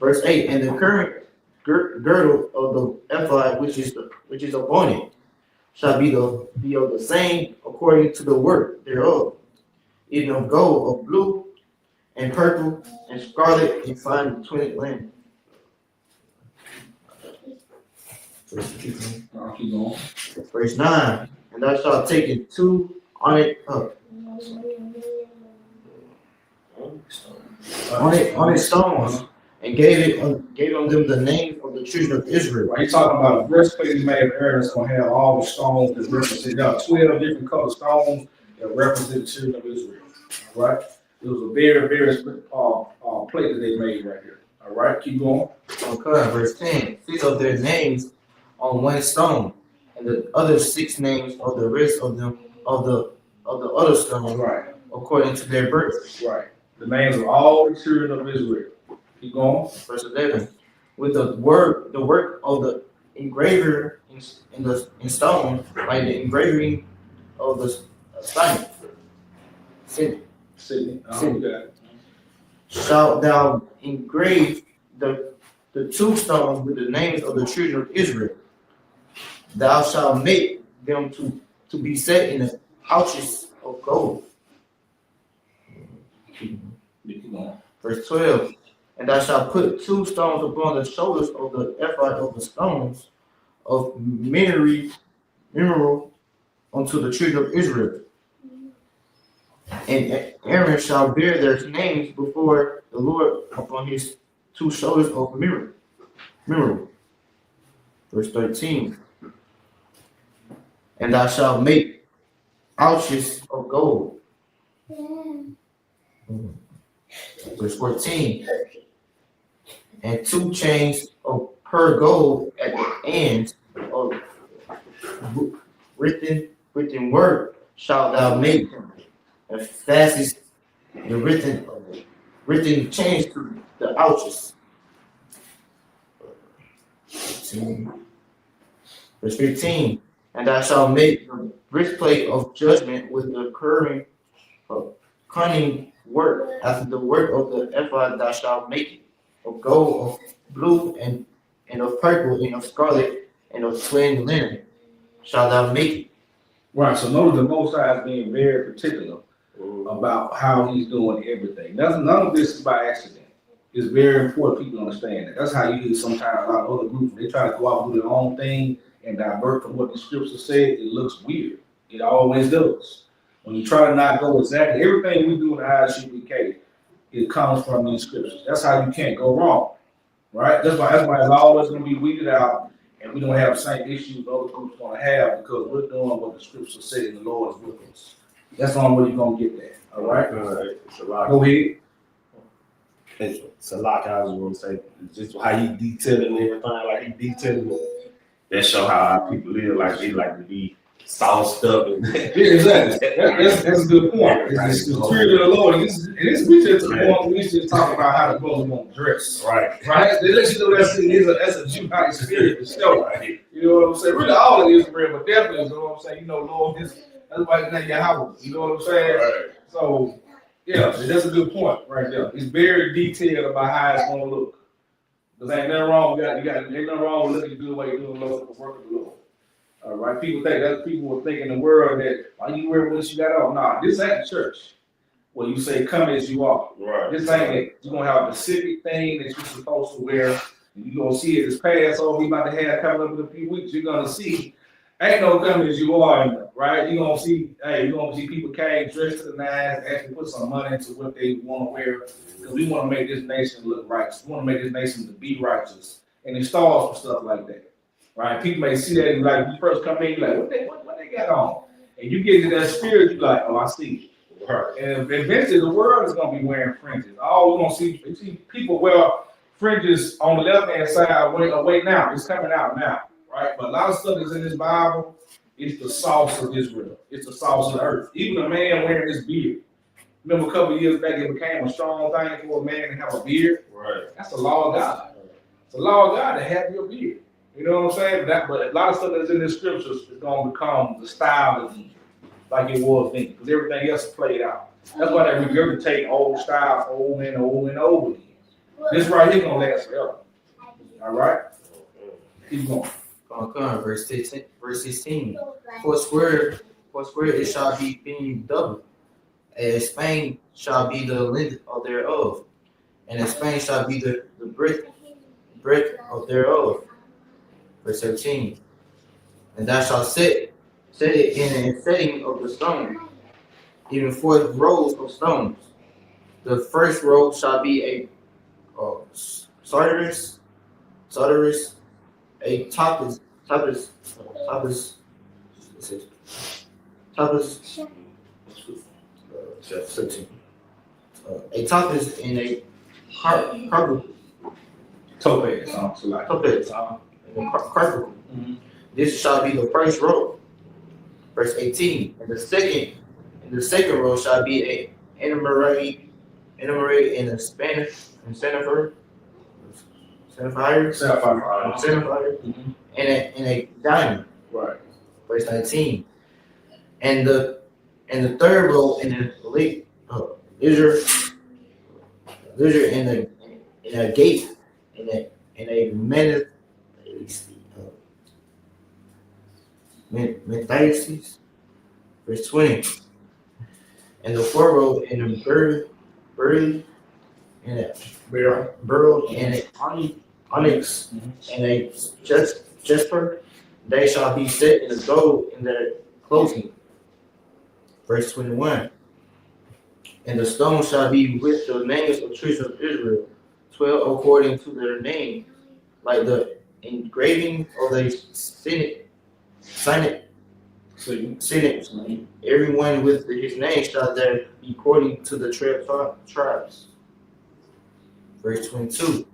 8, and the current girdle of the ephod, which is upon it, shall be of the same according to the work thereof, even of gold, of blue, and purple, and scarlet, and fine twined linen. Keep going. Verse 9, and thou shalt take it two on it stones, and gave them the name of the children of Israel. Right, he's talking about a breastplate he made of Aaron that's gonna have all the stones that represent. There are 12 different colored stones that represent the children of Israel. All right, it was a very plate that they made right here. All right, keep going. Okay, verse 10. 6 of their names on one stone, and the other 6 names of the rest of them of the other stones, Right, according to their birth. right. The names of all the children of Israel. Keep going. Verse 11. With the work of the engraver in stone, like the engraving of the sign. Sydney. Sydney. Shalt thou engrave the two stones with the names of the children of Israel. Thou shalt make them to be set in the pouches of gold. Keep going. Verse 12. And thou shalt put 2 stones upon the shoulders of the ephod of the stones of mineral unto the children of Israel. And Aaron shall bear their names before the Lord upon his 2 shoulders of mineral. Verse 13. And thou shalt make pouches of gold. Verse 14. And 2 chains of pure gold at the ends of written word shalt thou make them, and fastest the written chains to the ouches. Verse 15. And thou shalt make the breastplate of judgment with the cunning work after the work of the ephod. Thou shalt make it of gold, of blue, and of purple, and of scarlet, and of twined linen shalt thou make it. Right, so notice the Most High is being very particular about how he's doing everything. None of this is by accident. It's very important people understand that. That's how you hear sometimes a lot of other groups, they try to go out and do their own thing and divert from what the scripture said. It looks weird. It always does. When you try to not go exactly, everything we do in the ISUPK, it comes from these scriptures. That's how you can't go wrong, right? That's why it's always going to be weeded out, and we don't have the same issues other groups going to have because we're doing what the scripture said and the Lord is with us. That's the only way you're going to get there, all right? It's a lot. Go ahead. It's a lot. I was going to say just how he detailing everything, like he detailing it. That show how our people live, like they like to be sauced up. And Yeah, exactly. That's a good point. It's the spirit of the Lord. And we just to the point we just talk about how the brothers want to dress. right. They let you know that's a Judaic spirit to show. Right. You know what I'm saying? Really all of Israel, but definitely, you know what I'm saying? You know, Lord, that's why it's named Yahweh. You know what I'm saying? Right. So, yeah, that's a good point right there. It's very detailed about how it's going to look. Because ain't nothing wrong. Ain't nothing wrong with looking good while you're doing the work of the Lord. All right, people will think in the world that why you wear what you got on. Nah, this ain't the church. Well, you say come as you are. Right. This ain't it. You're gonna have a specific thing that you're supposed to wear. And you're gonna see it as Passover. We about to have coming up in a few weeks. You're gonna see ain't no come as you are anymore, right? You're gonna see people came dressed to the nines, actually put some money into what they want to wear. Because we want to make this nation look righteous. We want to make this nation to be righteous. And it starts with stuff like that. Right? People may see that and like when you first come in, you're like, what they got on? And you get to that spirit, you're like, oh, I see. Right. And eventually the world is gonna be wearing fringes. All we're gonna see people wear fringes on the left-hand side wait now. It's coming out now, right? But a lot of stuff that's in this Bible, it's the sauce of Israel. It's the sauce of the earth. Even a man wearing his beard, Remember a couple of years back, it became a strong thing for a man to have a beard. Right. That's the law of God. It's the law of God to have your beard. You know what I'm saying? But a lot of stuff that's in the scriptures is going to become the style again, like it was then, because everything else is played out. That's why they regurgitate old styles over and over and over again. This right here gonna last forever. All right? Keep going. Verse 16. For square it shall be being double. A span shall be the length of thereof, and a span shall be the breadth of thereof. Verse 17. And thou shalt set it in a setting of the stone, even 4 rows of stones. The first row shall be a sardius, a topaz, chapter 17. A topaz and a carbuncles. Topaz, so like Topaz. And a carbuncles. This shall be the first row. Verse 18. And the second row shall be a enumerate in a Spanish and sapphire, and a diamond. Right. Verse 19. And the third row in the lizard in a gate in a metaphysis. Verse 20. And the fourth row in a burley and a beryl and a onyx and a jasper. They shall be set in the gold in their clothing. Verse 21. And the stone shall be with the names of trees of Israel, 12 according to their name, like the engraving of a Senate. Everyone with his name shall there be according to the tribes. Verse 22.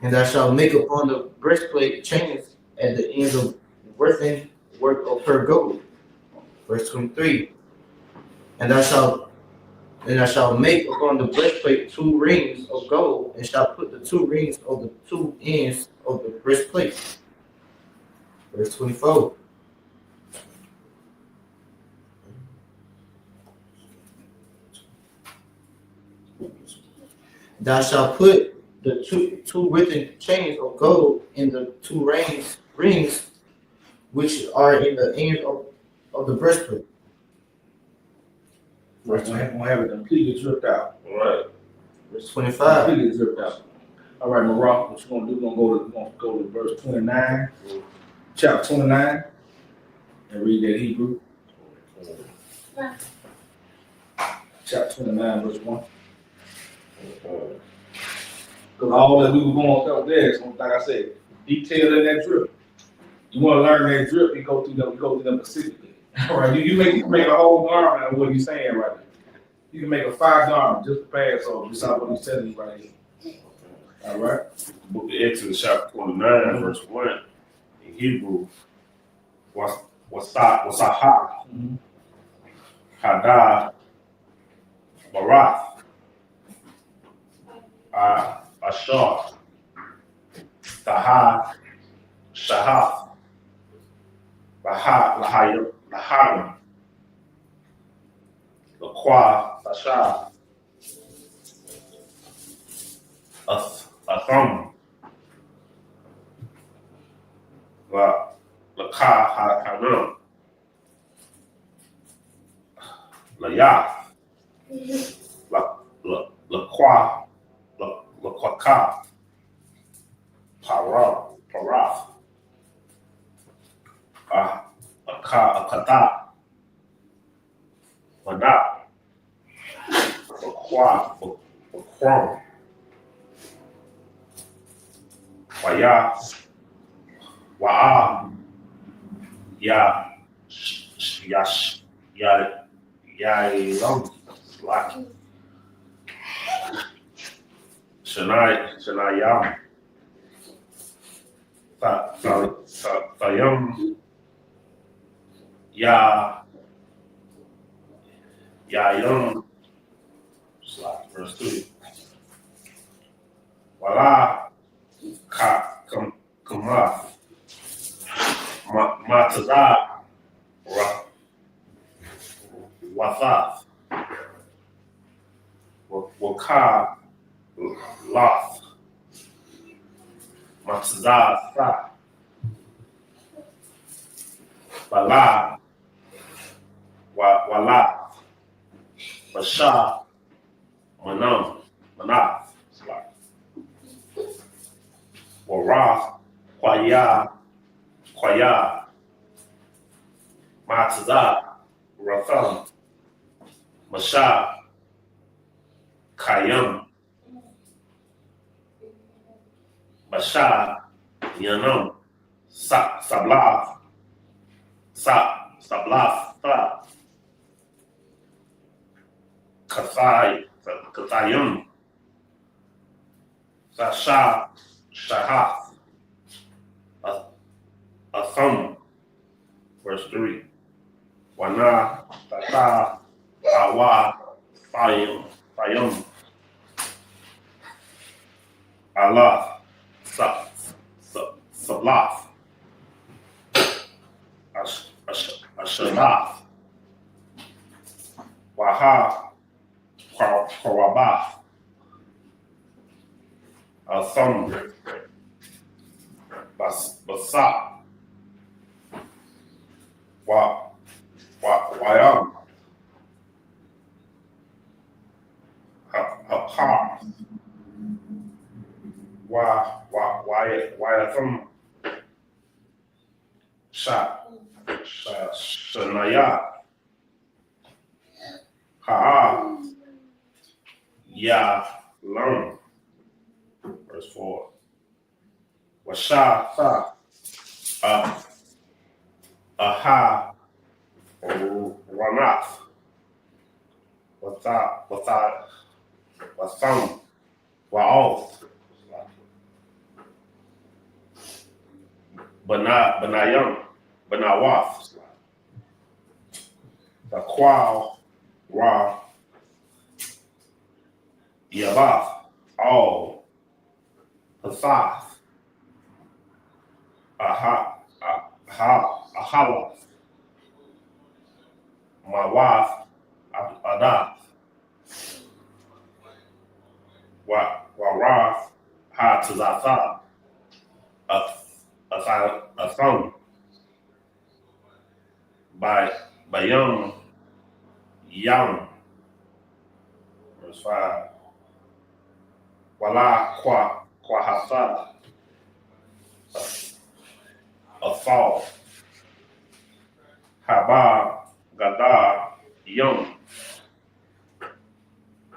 And thou shalt make upon the breastplate chains at the ends of working work of her gold. Verse 23. And thou shalt make upon the breastplate 2 rings of gold, and shalt put the 2 rings of the 2 ends of the breastplate. Verse 24. Thou shalt put the two written chains of gold in the 2 rings which are in the end of the breastplate. We're gonna have it completely dripped out. Right. Verse 25. Completely dripped out. All right, Marok, what you gonna do? We're gonna go to verse 29, chapter 29, and read that Hebrew. Chapter 29, verse 1. Because all that we were going up there is, like I said, detailed in that drip. You want to learn that drip, you go through them specifically. All right, you make a whole garment of what he's saying right there. You can make a 5 garment just to pass over. Besides what he's telling you right here. All right. Book of Exodus, chapter 29, verse 1. In Hebrew, wasahah, hadah, barath, ashar, taha, shahaf, lahayim, lakwa, tashah, atham, lakah, hanam, layah, lakwaka, parah, akata, madah, bakram, waya, wa'a, Shanayam, Fayam, Yayam, verse 2. Wala kama matazah wathaf waka loth matazah sa bala wala basha manaf wara kwaya matazah ratham masha kayam basha yanam sablaf sa kathayim Sasha Shahath Atham, verse 3. Wana Tata Awa Fayim Allah Sablaf Ashabaf Waha Kawabaf Atham Basa Wayam Hapar Wayatham Shanaya Ha'a Ya Lam, verse 4. Washa Aha Ranath Watham Wa'oth Banayam Banawath Baqual Ra Yabath all Pathath Ahalath Mawath Adath Warath Hatazatha Atham Bayam Yam, verse 5. Wala Kwahatha Athal Haba Gadar Yum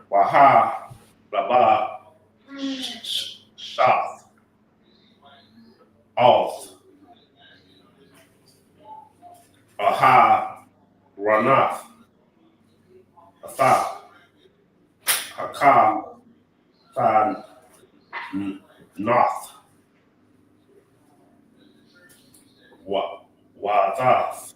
Waha Laba Shath Oth Aha Ranath Atha Haka Than Noth Wa'ath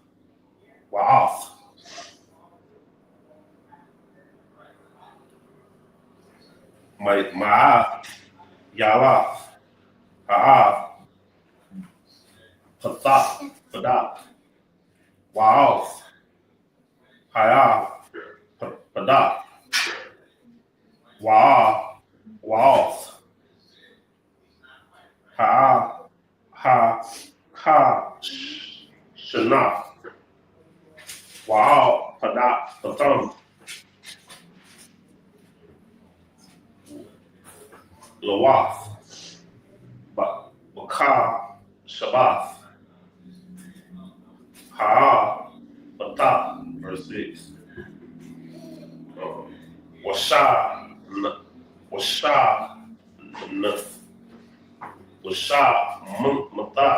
Ma'ath Yalath Ha'ath Padat Wa'ath Ha'ath Padat Wa'ath Ha Shanath Wa'ath Padat Patham Lawath Baka Shabbath Ha Patat, verse 6. Washa Mata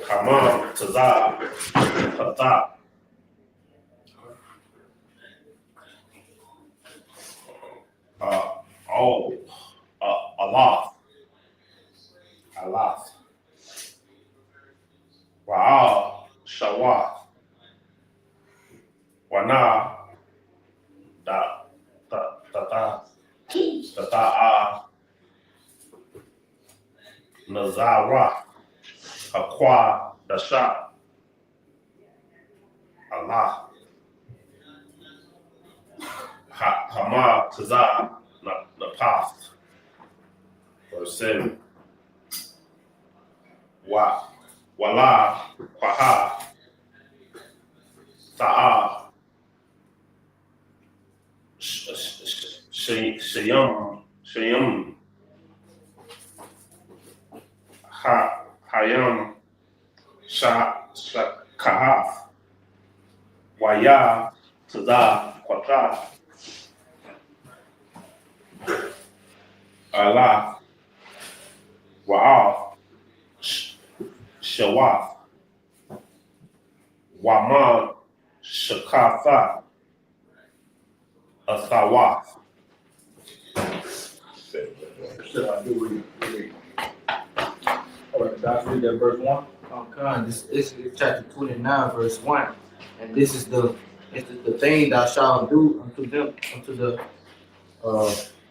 Kama Tazah Patat Allah Wa'al Shawath Wana Sa'a, Nazara, Aqua, Dasha, Allah, Hama, Tazah, Napath. Verse 7. Wala, Kwaha, Ta'a, Shayam, Hayam, Kahaf, Waya, Tada, Kwata, Allah, Wa'al, Shawaf, Wama, Shakafa, Athawaf. Should I do read? All right, Doc, read that verse 1. Okay, this is chapter 29, verse 1. And this is the thing thou shalt do unto them, unto the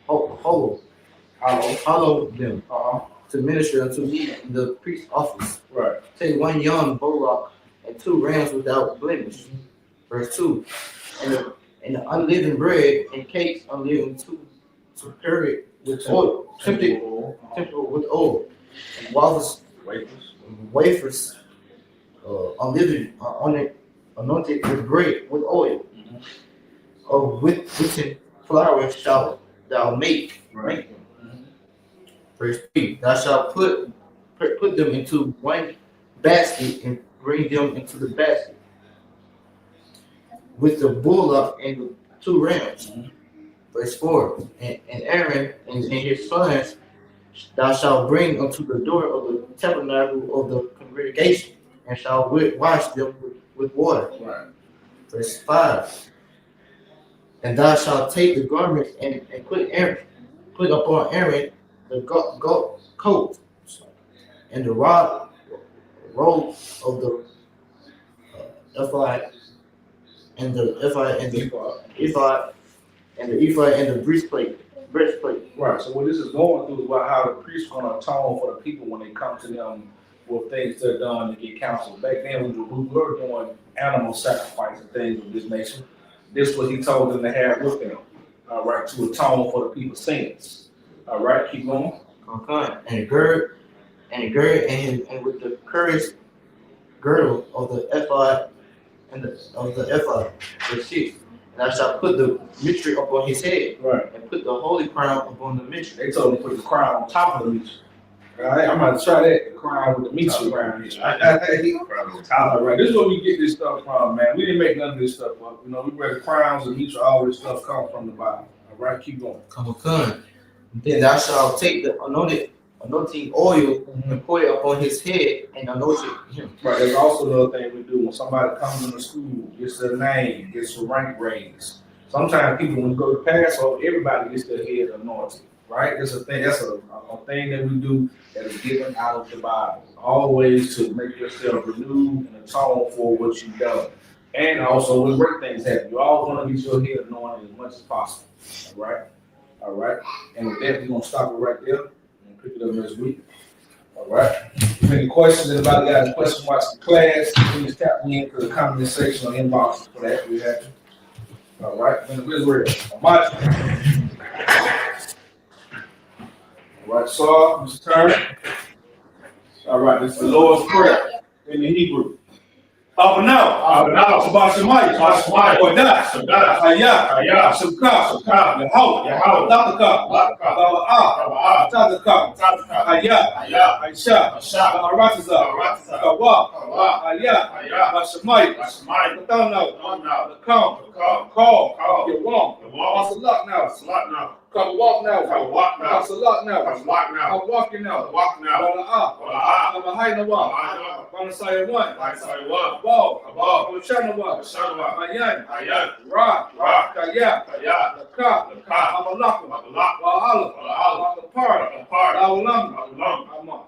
hollow them, to minister unto me in the priest's office. Right. Take one young bullock and 2 rams without blemish. Verse 2. And the unleavened bread and cakes unleavened to prepare it with oil, tempered with oil, and wafers unleavened on it, anointed with bread with oil. Of which flour shalt thou make. Right. Verse 3. Thou shalt put them into one basket and bring them into the basket with the bullock and the 2 rams. Verse 4. And Aaron and his sons thou shalt bring unto the door of the tabernacle of the congregation, and shalt wash them with water. Right. Verse 5. And thou shalt take the garment and put upon Aaron the coat and the robe of the ephod, and the ephod and the ephod and the breastplate. Right. So what this is going through is about how the priest's going to atone for the people when they come to them with things that are done to get counsel. Back then, we were doing animal sacrifice and things of this nature. This is what he told them to have with them. All right, to atone for the people's sins. All right, keep going. Okay. And gird with the courage girdle of the ephod Verse 6. And I shall put the mitre upon his head, Right. and put the holy crown upon the mitre. They told him to put the crown on top of the mitre. All right, I'm about to try that. The crown with the mitre around here. All right, this is where we get this stuff from, man. We didn't make none of this stuff up. You know, we wear the crowns and mitre, all this stuff comes from the Bible. All right, keep going. Come on. Then thou shalt take the anointing oil and pour it upon his head and anoint him. Right, there's also another thing we do when somebody comes into school, gets their name, gets a rank raise. Sometimes people, when you go to Passover, everybody gets their head anointed. Right? That's a thing. That's a thing that we do that is given out of the Bible. Always to make yourself renewed and atone for what you've done. And also when great things happen, you all want to get your head anointed as much as possible. All right? All right. And with that, we're gonna stop it right there and pick it up next week. All right. Any questions? Anybody got any questions? Watch the class. Please tap me into the comment section or inbox for that. We have to. All right. Then it's real. All right, Saul, Mr. Turner. All right, this is the Lord's Prayer in the Hebrew. Up and out. Shabbat Shemayim. Or that. Hayah. Shabbat. Yahweh. Tabakah. Tabakah. Hayah. Aisha. Aratiza. Kawah. Hayah. Shemayim. Katana. Call. Yawam. Asalak now. Come walk now. Salat now. I'm walking now. I'm a high now. I'm a side one. Ball. I'm a channel one. Mayan. Rock. Kaya. Laka. I'm a lock. Wahala. I'm a part. I'm on.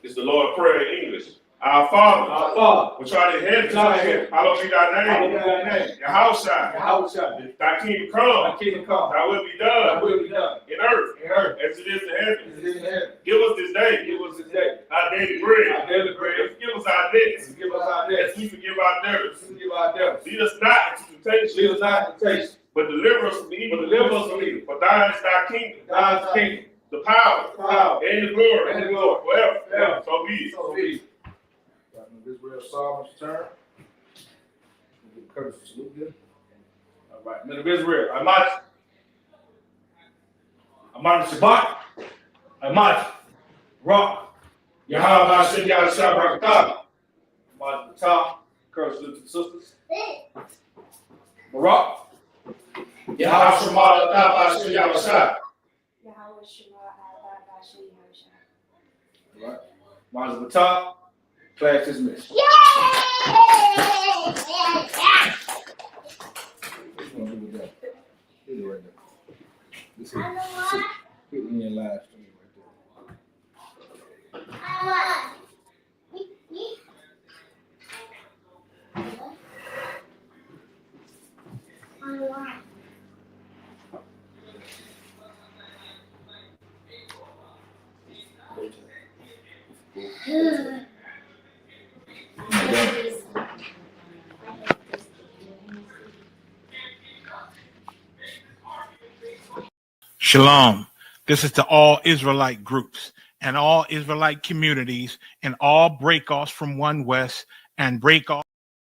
It's the Lord's Prayer in English. Our Father, Our Father, which art in heaven, which art in heaven, hallowed be thy hallowed be name. thy name. Your house shine. Yahweh, Thy kingdom thy come. kingdom come, Thy will be thy done will be done in earth in earth as it is in heaven. as it is in heaven. Give us this day Give us this day our daily bread. our daily bread, And forgive us our debts and forgive us our as debts, we forgive our debtors. and forgive our debts. Lead us not into temptation, Lead us not into temptation, but deliver us from but evil. deliver us from evil. For thine is thy kingdom, Thine is the kingdom, the power, the power, and the glory, and the glory, forever. forever. So be it. so be it. This real Psalm turn. Curtis salute good. All right, men of Israel, Amat Shabbat, Amat Rock, Yahweh Hashem Yahweh Shabbat, Amat Batah, Curtis salute to the sisters. Barak, Yahweh Shemad Atah Hashem Yahweh Shah. Yahweh Shema Abba Bashem Yahushua. All right, Amat Batah, class dismissed. This is me in live stream right there. Shalom. This is to all Israelite groups and all Israelite communities and all breakoffs from One West and breakoffs